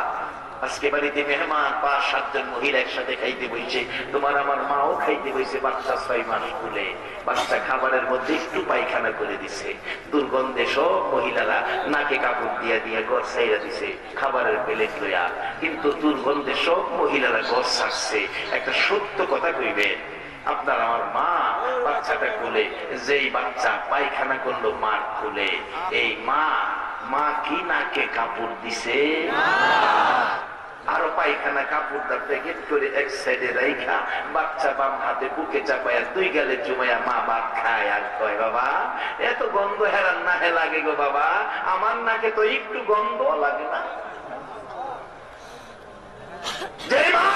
আজকে বাড়িতে মেহমান 5-7 জন মহিলা একসাথে খাইতে বইছে, তোমার আমার মাও খাইতে বইছে, বাচ্চা 6 মাস খুলে, বাচ্চা খাবারের মধ্যে একটু পায়খানা করে দিছে, দুর্গন্ধে সব মহিলারা নাকে কাপড় দিয়া দিয়া ঘর ছাইরা দিছে খাবারের প্লেট লইয়া, কিন্তু দুর্গন্ধে সব মহিলারা ঘর ছাড়ছে। একটা সত্য কথা কইবে, আপনার আমার মা বাচ্চাটা খুলে, যেই বাচ্চা পায়খানা করলো মার খুলে, এই মা মা কি নাকে কাপড় দিছে? আরো পায়খানা কাপড়টা প্যাকেট করে এক সাইডে রাইখা বাচ্চা বাম হাতে বুকে চাপায়া দুই গালে চুমাইয়া মা ভাত খায় আর কয়, বাবা এত গন্ধ হেরান না হে লাগে গো বাবা, আমার নাকে তো একটু গন্ধ লাগে না। যে মা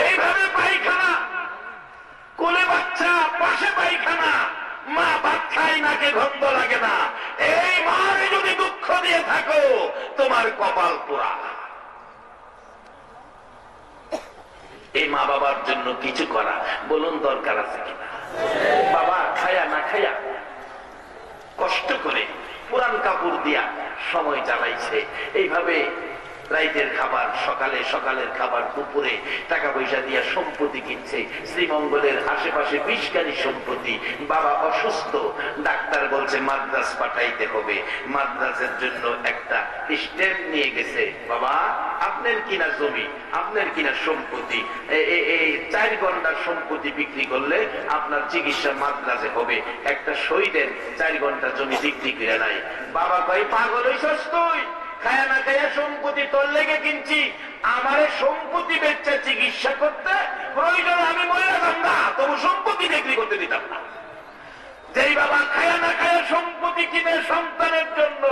এইভাবে পায়খানা, কোলে বাচ্চা পাশে পায়খানা, মা ভাত খায় নাকে গন্ধ লাগে না, এই মারে যদি দুঃখ দিয়ে থাকো তোমার কপাল পোড়া। এই মা বাবার জন্য কিছু করা বলুন দরকার আছে কিনা? বাবা খায়া না খায়া কষ্ট করে পুরান কাপড় দিয়া সময় চালাইছে, এইভাবে রাইতের খাবার সকালে, সকালের খাবার দুপুরে, টাকা পয়সা দিয়া সম্পত্তি কিনছে, শ্রীমঙ্গলের আশেপাশে 20 গাড়ি সম্পত্তি। বাবা অসুস্থ, ডাক্তার বলছে মাদ্রাজ পাঠাইতে হবে, মাদ্রাজের জন্য একটা স্টেপ নিয়ে গেছে। বাবা আপনার কিনা জমি, আপনার কিনা সম্পত্তি, এই 4 ঘন্টার সম্পত্তি বিক্রি করলে আপনার চিকিৎসা মাদ্রাজে হবে, একটা সই দেন, 4 ঘন্টা জমি বিক্রি করে নাই। বাবা কয় পাগল হইছস তুই? খায়া না খায়া সম্পত্তি তোর লেগে কিনছি, আমারে সম্পত্তি বেচে চিকিৎসা করতে, প্রয়োজন আমি মরে যেতাম না, তবু সম্পত্তি বিক্রি করতে দিতাম না। যেই বাবা খায়া না খায়া সম্পত্তি কিনে সন্তানের জন্য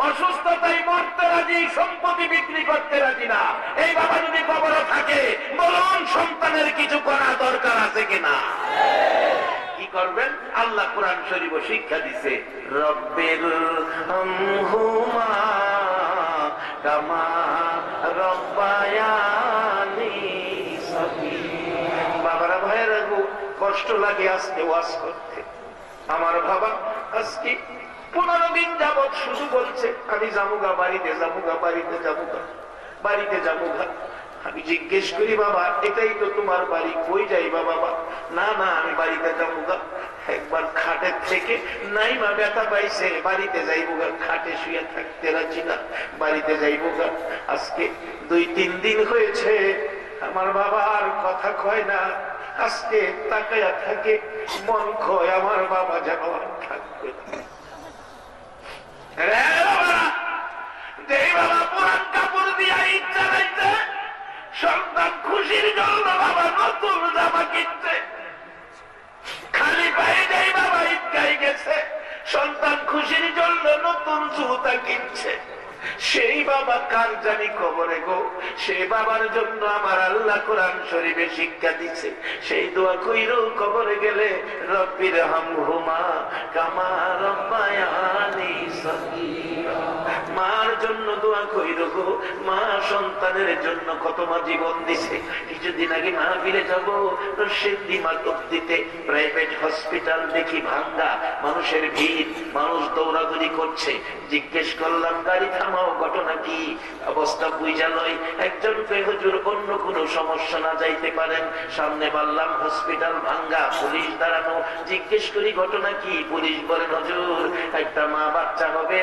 অসুস্থতায় মরতে রাজি, সম্পত্তি বিক্রি করতে রাজি না, এই বাবা যদি কবরে থাকে বলুন সন্তানের কিছু করা দরকার আছে কিনা? কি করবেন? আল্লাহ কোরআন শরীফ শিক্ষা দিছে, রব্বির হামহুমা কামা রব্বায়ানি সগীরা। বাবারা ভাইয়েরা গো, কষ্ট লাগে আজকে ওয়াজ করতে। আমার বাবা আজকে 15 দিন যাবৎ শুধু বলছে আমি যাবুগা বাড়িতে, যাবুগা বাড়িতে, যাবুগা বাড়িতে, যাবুগা। আমি জিজ্ঞেস করি বাবা এটাই তো তোমার বাড়ি, কই যাইবা বাবা? না না আমি বাড়িতে যাবুগা। একবার খাটের থেকে নাইমা ব্যথা পাইছে, বাড়িতে যাইবুগা, খাটে শুয়ে থাকতে রাজি না, বাড়িতে যাইবুগা। আজকে 2-3 দিন হয়েছে আমার বাবা আর কথা কয় না, আজকে তাকায়া থাকে, মন কয় আমার বাবা যেন আর থাকবে না। বাবা পুরান কাপড় দিয়া ঈদ চালাইছে, সন্তান খুশির জন্য বাবা নতুন জামা কিনছে, খালি পায়ে যাই বাবা ঈদ গাই গেছে, সন্তান খুশির জন্য নতুন জুতা কিনছে। সেই বাবা কার জানি কবরে গো, সেই বাবার জন্য আমার আল্লাহ কোরআন শরীফে শিক্ষা দিচ্ছে, সেই দোয়া কইরো কবরে গেলে রব্বির হামহুমা কামা রব্বায়ানি সগীরা। মার জন্য দোয়া কইরো গো, মা সন্তানের জন্য কত মা জীবন দিছে। কিছুদিন আগে মাহফিলে যাব, সিদ্ধি মাতব্দিতে প্রাইভেট হসপিটাল দেখি ভাঙ্গা, মানুষের ভিড়, মানুষ দৌড়াদৌড়ি করছে। জিজ্ঞেস করলাম গাড়ি থামাও, ঘটনা কি? অবস্থা বুঝা লই। একজন হুজুর অন্য কোনো সমস্যা না যাইতে পারেন, সামনে বললাম হসপিটাল ভাঙ্গা, পুলিশ দাঁড়ানো। জিজ্ঞেস করি ঘটনা কি? পুলিশ বলেন হুজুর একটা মা বাচ্চা হবে,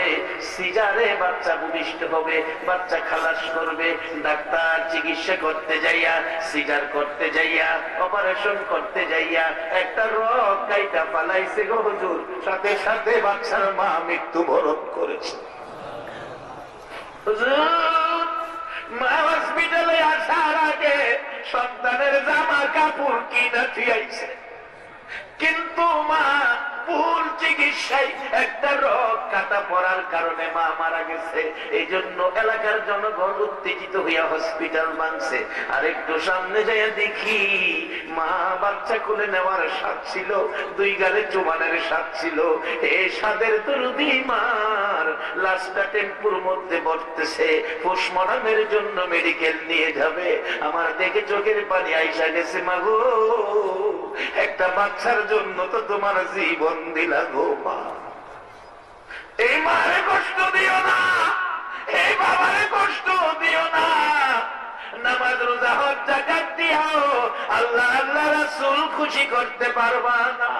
সিজারে বাচ্চা ভূমিষ্ঠ হবে, বাচ্চা খালাস করবে, ডাক্তার চিকিৎসা করতে যাইয়া, সিজার করতে যাইয়া, অপারেশন করতে যাইয়া একটা রক কাইটা পালাইছে গো হুজুর, সাথে সাথে বাচ্চার মা মৃত্যুবরণ করেছে। মা হসপিটালে আসার আগে সন্তানের জামা কাপড় কিনা থিয়াইছে, কিন্তু মা ভুল চিকিৎসায় একটা রোগ কাটা পড়ার কারণে মা মারা গেছে। এই জন্য এলাকার জনগণ উত্তেজিত হইয়া হসপিটাল ভাঙছে। আর একটু সামনে যাইয়া দেখি মা বাচ্চা কোলে নেওয়ার স্বাদ ছিল, 2 গালে চুমানের স্বাদ ছিল। এই স্বাদের দরুদি মার লাশটা টেম্পুর মধ্যে বসতেছে, পোস্টমর্টমের জন্য মেডিকেল নিয়ে যাবে। আমার দেখে চোখের পানি আইসা গেছে, মা গো একটা বাচ্চার জন্য তো তোমার জীবন দিলা গো মা। এই মারে কষ্ট দিও না, এই বাবারে কষ্ট দিও না। নামাজ রোজা হজ যাকাত দিও, আল্লাহ আল্লাহ রাসূল খুশি করতে পারবা না।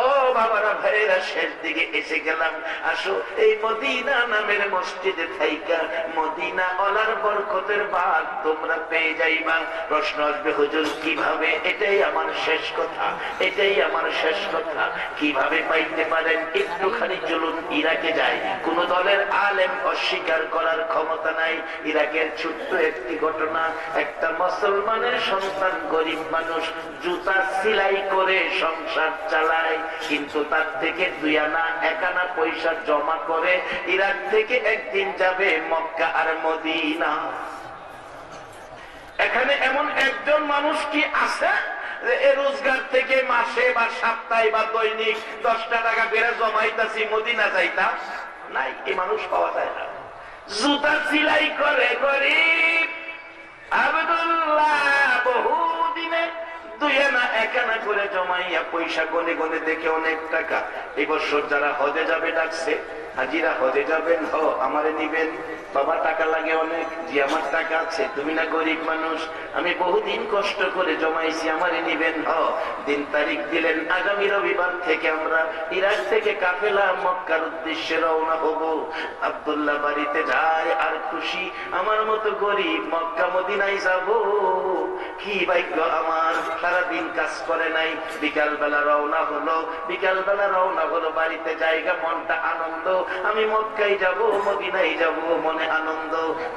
ও বাবারা ভাইয়েরা, শেষ দিকে এসে গেলাম। আসো এই মদিনা নামের মসজিদে থাইকা মদিনা ওলার বরকতের ভাগ তোমরা পেয়ে যাইবা। প্রশ্ন আসবে, হুজুর কিভাবে? এটাই আমার শেষ কথা, এটাই আমার শেষ কথা। কিভাবে পাইতে পারেন? একটুখানি চলুন, ইরাকে যাই। কোন দলের আলেম অস্বীকার করার ক্ষমতা নাই। ইরাকের ছোট্ট একটি ঘটনা, একটা মুসলমানের সন্তান, গরিব মানুষ, জুতা সেলাই করে সংসার চালায়, কিন্তু তার থেকে 2 আনা 1 আনা পয়সা জমা করে ইরাক থেকে একদিন যাবে মক্কা আর মদিনা। এখানে এমন একজন মানুষ কি আছে যে এ রোজগার থেকে মাসে বা সপ্তাহে বা দৈনিক 10 টাকা বেড়ে জমাইতাছি মদিনা যাইতাম? নাই, এই মানুষ পাওয়া যায় না। জুতা সেলাই করে গরিব আব্দুল্লাহ বহুদিনে 2 আনা 1 আনা করে জমাইয়া পয়সা গনে গনে দেখে অনেক টাকা। এই বছর যারা হজে যাবে ডাকছে, হাজিরা হজে যাবেন, আমারে নিবেন। বাবা টাকা লাগে অনেক। জি আমার টাকা আছে। তুমি না গরিব মানুষ, আমি বহুদিন কষ্ট করে জমাইছি, আমারে নিবেন। দিন তারিখ দিলেন, আগামী রবিবার থেকে আমরা ইরাক থেকে কাফেলা মক্কার উদ্দেশ্যে রওনা হব। আব্দুল্লাহ বাড়িতে যায় আর খুশি, আমার মতো গরিব মক্কা মদিনায় যাব। কি ভাগ্য আমার, সারাদিন কাজ করে নাই, বিকাল বেলা রওনা হলো। বিকাল বেলা রওনা হলো, বাড়িতে জায়গা, মনটা আনন্দ, আমি মক্কায় যাব, মদিনায় যাব, মনে আনন্দ।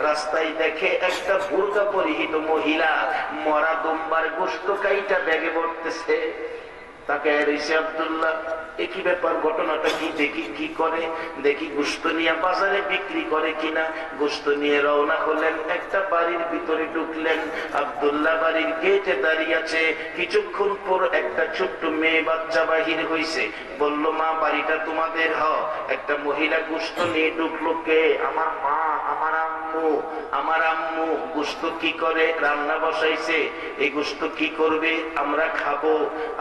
রাস্তায় দেখে একটা বুরকা পরিহিত মহিলা মরা দুম্বার গোশত কাইটা ব্যাগে ভরতেছে। তাকে আব্দুল্লাহ, একই ব্যাপার, ঘটনাটা কি? দেখি কি করে, দেখি গোশত নিয়ে বাজারে বিক্রি করে কিনা। গোশত নিয়ে রওনা হলেন, একটা বাড়ির ভিতরে ঢুকলেন। আব্দুল্লাহ বাড়ির গেটে দাঁড়িয়ে আছে। কিছুক্ষণ পর একটা ছোট্ট মেয়ে বাচ্চা বাহির হইছে। বলল, মা বাড়িটা তোমাদের? একটা মহিলা গোশত নিয়ে ঢুকলো। কে? আমার মা, আমার আম্মু। আমার আম্মু গোশত কি করে? রান্না বসাইছে। এই গোশত কি করবে? আমরা খাবো।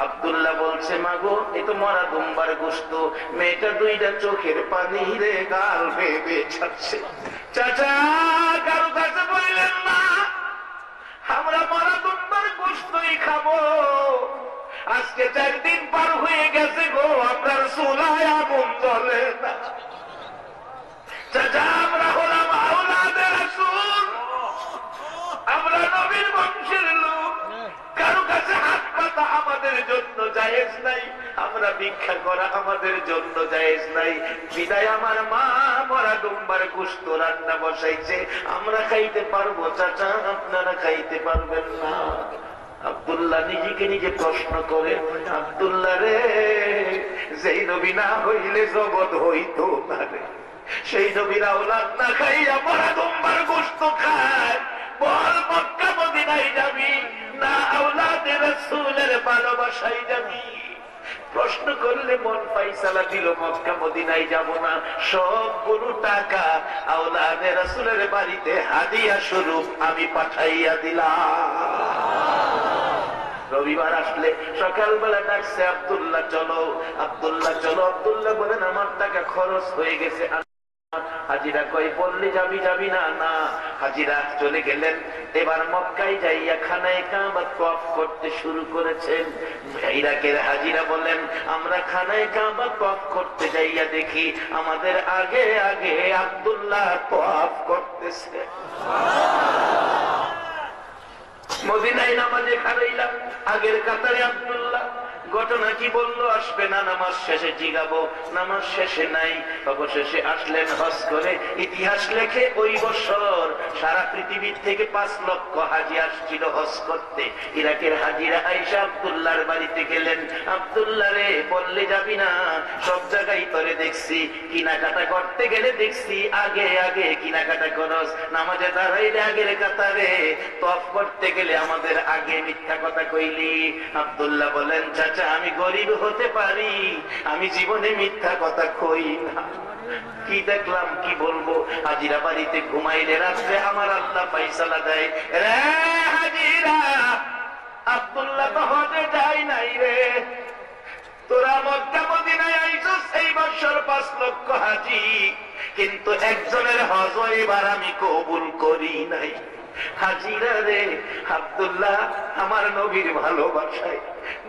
আব্দুল্লাহ বলছে, মাগো এ তো মরা দুম্বার গোশত। মেয়েটা 2টা চোখের পানি রে গাল ভেবে ছাড়ছে। চাচা কারো কাছে বললেন না, আমরা মরা দুম্বার গোশতই খাবো। আজকে 4 দিন পার হয়ে গেছে গো, আপনার চুলায় আগুন জ্বলে না। চাচা আমরা হলাম আওলাদে রাসূল, আমরা নবীর বংশের লোক। কারো কাছে হাত পাতা আমাদের জন্য জায়েজ নাই, আমরা ভিক্ষা করা আমাদের জন্য জায়েজ নাই। বিদায় আমার মা মরা দুম্বার গোশত রান্না বসাইছে, আমরা খাইতে পারবো চাচা, আপনারা খাইতে পারবেন না। আব্দুল্লাহ নিজেকে নিজে প্রশ্ন করে, আব্দুল্লাহ রে, যেই নবী না হইলে জগৎ হইতো না রে, সেই নবীর আওলাদ না খাইয়া মরা দুম্বার গোশত খায়, বল মক্কা মদিনায় যাবি না আওলাদে রাসূলের ভালোবাসায় যাবি? প্রশ্ন করলে মন ফাইসালা দিল, মক্কা মদিনায় যাব না। সবগুলো টাকা আওলাদে রাসূলের বাড়িতে হাদিয়া স্বরূপ আমি পাঠাইয়া দিলাম। রবিবার আসলে সকালবেলা ডাকছে, আব্দুল্লাহ চলো, আব্দুল্লাহ চলো। আব্দুল্লাহ বলেন, আমার টাকা খরচ হয়ে গেছে। হাজিরা কই, বললি যাবি? যাবি না? না। হাজিরা চলে গেলেন। এবার মক্কায় যাইয়া খানায় কাবা তওয়াফ করতে শুরু করেছেন। ইরাকের হাজিরা বলেন, আমরা খানায় কাবা তওয়াফ করতে যাইয়া দেখি আমাদের আগে আগে আব্দুল্লাহ তওয়াফ করতেছে। মদিনায় নামাজে খারাইলাম, আগের কাতারে আব্দুল্লাহ। ঘটনা কি বললো? আসবে না, নামাজ শেষে জিগাবো। নামাজ শেষে নাই, অবশেষে আসলেন হজ করে। ইতিহাস লেখে ওই বছর সারা পৃথিবীর থেকে 5 লক্ষ হাজি আসছিল হজ করতে। ইরাকের হাজিরা আয়েশা আব্দুল্লাহর বাড়িতে গেলেন। আব্দুল্লাহ রে, বললে যাবি না? সব জায়গায় তোরে দেখছি, কিনাকাটা করতে গেলে দেখছি আগে আগে কিনাকাটা করস, নামাজে দাঁড়াইলে আগের কাতারে, তওয়াফ করতে গেলে আমাদের আগে মিথ্যা কথা কইলি। আব্দুল্লাহ বলেন, চাচা আমি গরিব হতে পারি, আমি জীবনে মিথ্যা কথা কই না। কি দেখলাম কি বলবো? হাজিরা বাড়িতে ঘুমাইলে রাত্রে আমার আল্লাহ ফায়সালা দেয়, রে হাজিরা, আব্দুল্লাহ তো হজে যায় নাই রে, তোরা মক্কা মদিনায় আইছস এই বছর 5 লক্ষ হাজি, কিন্তু একজনের হজ এবার আমি কবুল করি নাই। হাজিরা রে, আব্দুল্লাহ আমার নবীর ভালোবাসায়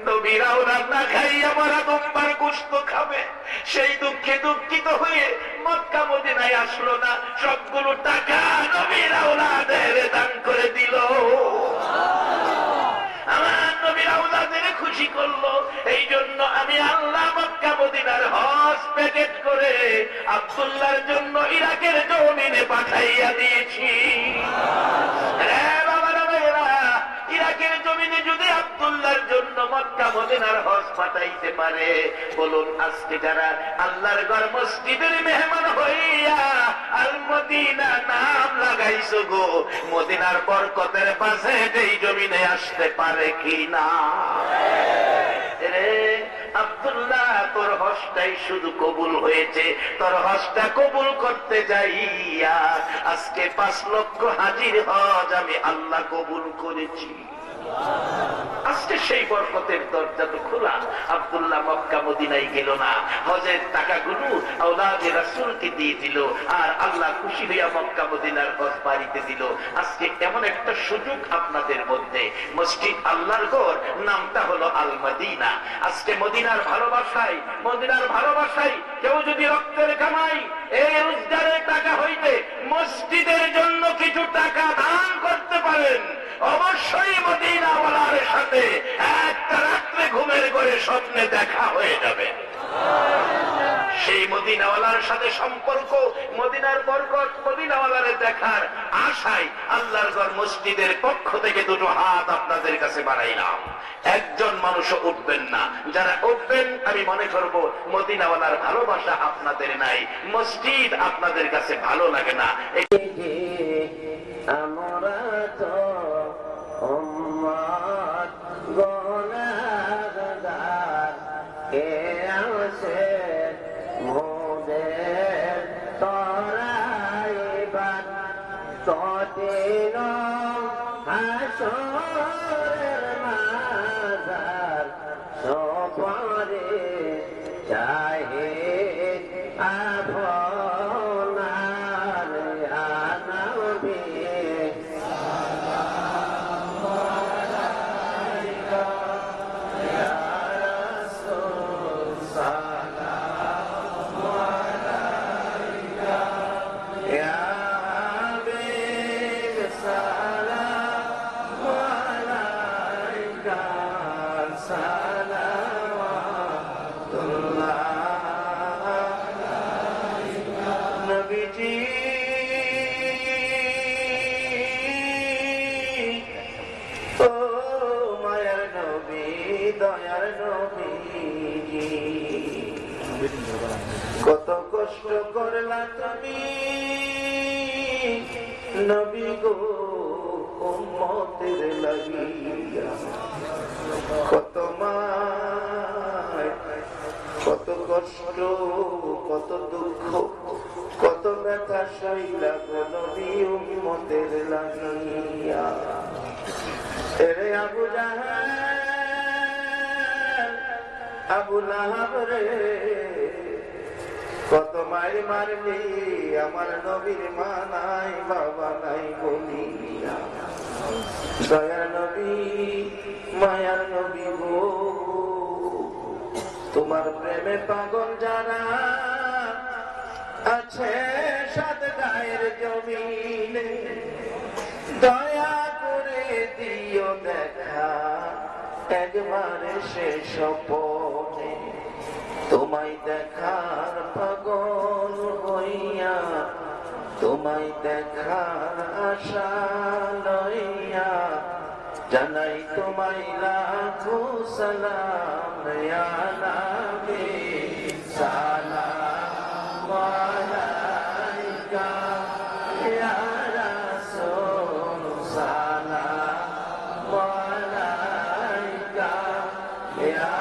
নবীরাও রান্না খাইয়া মারা দুম্বার গোশত খাবে, সেই দুঃখে দুঃখিত হয়ে মক্কা মদিনায় আসলো না, সবগুলো টাকা নবীরা ওলাদের দান করে দিল। আমার নবীর আওলাদের খুশি করলো, এই জন্য আমি আল্লাহ মক্কা মদিনার হজ প্যাকেট করে আব্দুল্লাহর জন্য ইরাকের জমিনে পাঠাইয়া দিয়েছি। ইরাকের জমিনে যদি আব্দুল্লাহর জন্য মক্কা মদিনার হজ পাঠাইতে পারে, বলুন আজকে যারা আল্লাহর ঘর মসজিদের মেহমান হইয়া আল মদিনা নাম লাগাইছো গো, মদিনার বরকতের পাশে এই জমিনে আসতে পারে কি না? রে আব্দুল্লাহ, তোর হজটাই শুধু কবুল হয়েছে, তোর হজটা কবুল করতে যাইয়া আজকে 5 লক্ষ হাজির হজ আমি আল্লাহ কবুল করেছি। আজকে সেই বরকতের দরজা তো খোলা। আব্দুল্লাহ মক্কা মদিনায় গেল না, হজের টাকাগুলো আওলাদে রাসূলকে দিয়ে দিল, আর আল্লাহ খুশি হইয়া মক্কা মদিনার হজ বাড়িতে দিল। আজকে এমন একটা সুযোগ আপনাদের মধ্যে, মসজিদ আল্লাহর ঘর নামটা হলো আল মদিনা। আজকে মদিনার ভালোবাসায় কেউ যদি রক্তের কামাই এই রোজগারের টাকা হইতে মসজিদের জন্য কিছু টাকা দান করতে পারেন, অবশ্যই মদিনাওয়ালার সাথে একটা রাত্রে ঘুমের ঘরে স্বপ্নে দেখা হয়ে যাবে। সেই মদিনাওয়ালার সাথে সম্পর্ক, মদিনার বরকত, মদিনাওয়ালার দেখার আশায় আল্লাহর ঘর মসজিদের পক্ষ থেকে 2 হাত আপনাদের কাছে বাড়াইলাম। একজন মানুষও উঠবেন না, যারা উঠবেন আমি মনে করব মদিনাওয়ালার ভালোবাসা আপনাদের নাই, মসজিদ আপনাদের কাছে ভালো লাগে না। আমরা তো উম্মত গুনাহগার, কে আছে মোদের তরাইবার, কঠিন হাসরের মাঝার সপরে চাহে আপনার আনবী। কত কষ্ট করলা তুমি নবী গো উম্মতের লাগিয়া, কত মায়, কত কষ্ট, কত দুঃখ, কত ব্যথা সইলা গো নবী উম্মতের লাগিয়া। এরে আবু জাহেল, আবু লাহাব রে, কত মায়ের মারলি আমার নবীর মা নাই বাবা নাই বলিয়া। দয়ার নবী, মায়ার নবী গো, তোমার প্রেমে পাগল যারা আছে 7 গায়ের জমিনে, দয়া করে দিও দেখা একবারে সে স্বপনে, তোমায় দেখার পাগল হইয়া, তোমায় দেখার আশা লইয়া, জানাই তোমায় লাখো সালাম ইয়া নবী, সালাম আলাইকা ইয়া রাসূল, সালাম আলাইকা ইয়া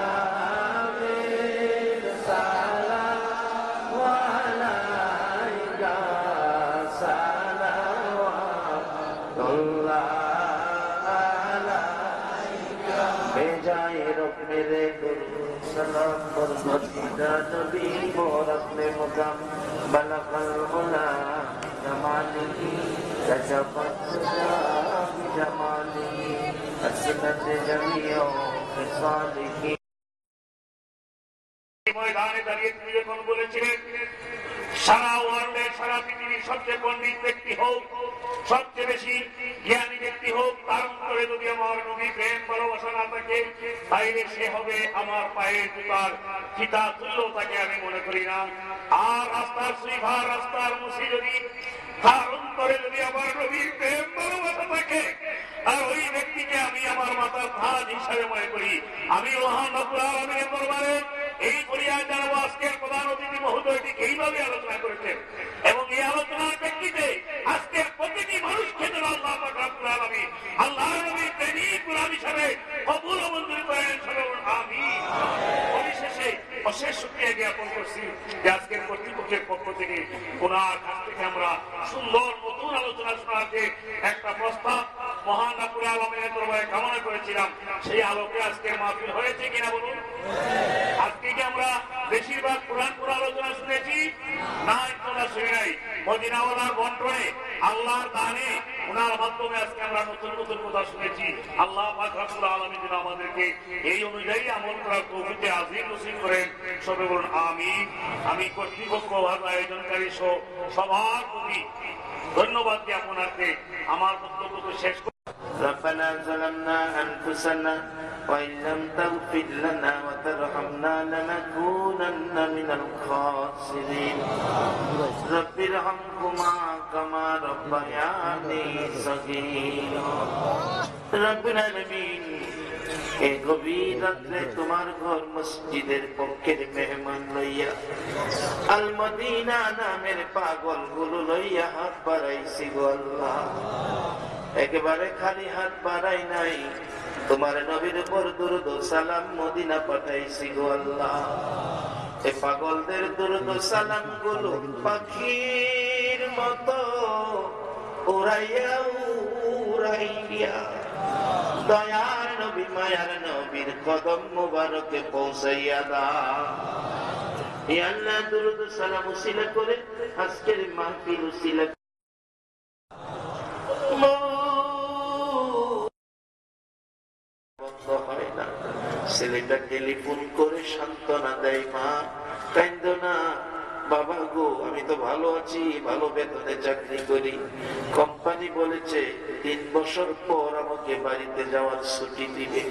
मेरे गुरु सलाम पर मदीना नबी मोर अपने मुकाम बलगल उला जमानी कशफत जमानी असनत जमियो صالحين ময়দানে দাঁড়িয়ে তিনি যখন বলেছিলেন সারা ওয়ার্ল্ডে সারা পৃথিবীর সবচেয়ে পণ্ডিত ব্যক্তি হোক, সবচেয়ে বেশি জ্ঞানী ব্যক্তি হোক, তার অন্তরে যদি আমার নবী প্রেম ভালোবাসা না থাকে তাইলে সে হবে আমার পায়ের জুতার ফিতা তুল্য, তাকে আমি মনে করি না। আর রাস্তার সুইভার রাস্তার মুসি যদি তার অন্তরে যদি আমার নবীর প্রেম ভালোবাসা থাকে আর ওই ব্যক্তিকে আমি আমার মাথার তাজ হিসাবে মনে করি। আমি মহান রব্বুল আলামিনের দরবারে এই পরিচয় জানাবো আজকের প্রধান অতিথি মহোদয়টি এইভাবে আলোচনা করেছেন এবং এই আলোচনার ব্যক্তিতে আজকের প্রতিটি মানুষকে যেন আল্লাহ পাক রব্বুল আলামিন আল্লাহর নবীর প্রেমিক গোলাম হিসাবে কবুল ও মঞ্জুর করেন। আমিন। পরিশেষে অশেষ শুকরিয়া জ্ঞাপন করছি যে আজকের কর্তৃপক্ষের পক্ষ থেকে ওনার কাছ থেকে আমরা সুন্দর নতুন আলোচনা শোনার যে একটা প্রস্তাব মহান রব্বুল আলামিনের দরবারে কামনা করেছিলাম, সেই আলোকে আজকের মাহফিল হয়েছে কিনা বলুন? আজকে কি আমরা বেশিরভাগ কোরআন আলোচনা শুনেছি? না, ইনশাআল্লাহ শুনি নাই। মদিনাওয়ালার বন্টনে আল্লাহর দানে ওনার মাধ্যমে আজকে আমরা নতুন নতুন কথা শুনেছি। আল্লাহ পাক রব্বুল আলামিন যেন আমাদেরকে এই অনুযায়ী আমল করার তৌফিকে আজিম নসিব করেন। সবাই বলুন আমিন। আমি কর্তৃপক্ষ আয়োজনকারী সবার প্রতি ধন্যবাদ জ্ঞাপন রাখতে আমার বক্তব্য শেষ করি। ربنا ظلمنا أنفسنا وإن لم تغفر لنا وترحمنا لنكونن من الخاسرين رب ارحمهما كما ربياني صغيرا رب العالمين এই গভীর রাত্রে তোমার ঘর মসজিদের পক্ষের মেহমান লইয়া আল মদিনা নামের পাগল গুলো লইয়া হাত বাড়াইছি গো আল্লাহ। একেবারে খালি হাত বাড়াই নাই, তোমার নবীর উপর দুরূদ ও সালাম মদিনা পাঠাইছি গো আল্লাহ। এই পাগলদের দুরূদ ও সালাম গুলো পাখির মতো উড়াইয়া উড়াইয়া দয়ার নবী মায়ার নবীর কদম মুবারকে পৌঁছাইয়া দাও। হে আল্লাহ, দুরূদ ও সালাম উসিলা করে আজকের মাহফিল উসিলা হয় না। ছেলেটা টেলিফোন করে সান্ত্বনা দেয়, মা কাঁদো না বাবা গো, আমি তো ভালো আছি, ভালো বেতনে চাকরি করি, কোম্পানি বলেছে 3 বছর পর আমাকে বাড়িতে যাওয়ার ছুটি দিবে।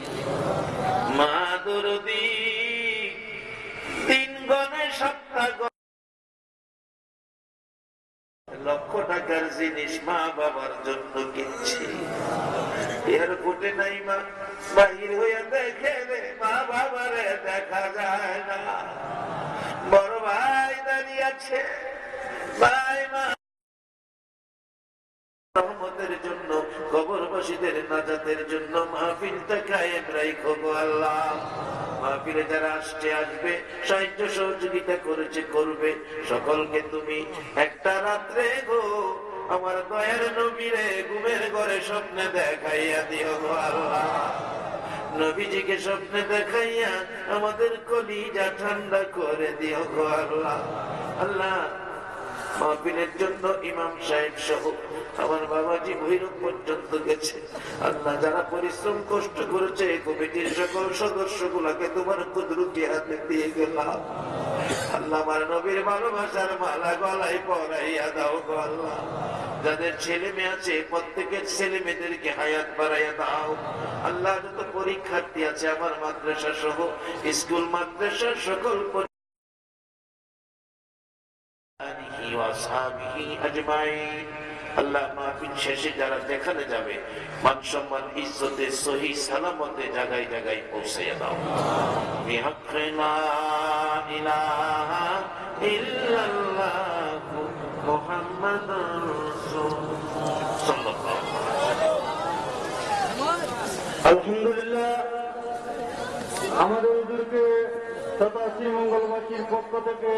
মা দরদি 3 গণে সপ্তাহ লক্ষ টাকার জিনিস মা বাবার জন্য কিনছি, এয়ারপোর্টে নাই মা, বাহির হইয়া দেখে রে মা বাবারে দেখা যায় না। বড় ভাই দাঁড়িয়ে আছে, ভাই মা রহমতের জন্য কবরবাসীদের নাজাতের জন্য মাহফিলটা কায়েম রাখো গো আল্লাহ। মাহফিলে যারা আসছে আসবে, সাহায্য সহযোগিতা করেছে করবে, সকলকে তুমি একটা রাত্রে গো আমার দয়ার নবীরে ঘুমের ঘরে স্বপ্নে দেখাইয়া দিও গো আল্লাহ। নবীজিকে স্বপ্নে দেখাইয়া আমাদের কলিজা ঠান্ডা করে দিও গো আল্লাহ। আল্লাহ, মাহফিলের জন্য ইমাম সাহেব সহ আমার বাবাজি ভৈরব পর্যন্ত গেছে। আল্লাহ, যারা পরিশ্রম কষ্ট করেছে কমিটির সকল সদস্য গুলাকে তোমার কুদরতি হাতে দিয়ে গেলাম। আল্লাহ, আমার নবীর ভালোবাসার মালা গলায় পরাইয়া দাও গো আল্লাহ। যাদের ছেলে মেয়ে আছে প্রত্যেকের ছেলে মেয়েদেরকে হায়াত বাড়াইয়া দাও। আল্লাহ, যত পরীক্ষার্থী আছে আমার মাদ্রাসা সহ স্কুল মাদ্রাসার সকল আল্লাহ, মাহফিল শেষে যারা যেখানে যাবে মান সম্মান ইজ্জতে সহি সালামতে জায়গায় জায়গায় পৌঁছে দাও। বিহাক্কে লা ইলাহা ইল্লাল্লাহ মুহাম্মাদুর রাসূলুল্লাহ। আলহামদুলিল্লাহ, আমাদের হুজুরকে তথা শ্রীমঙ্গলবাসীর পক্ষ থেকে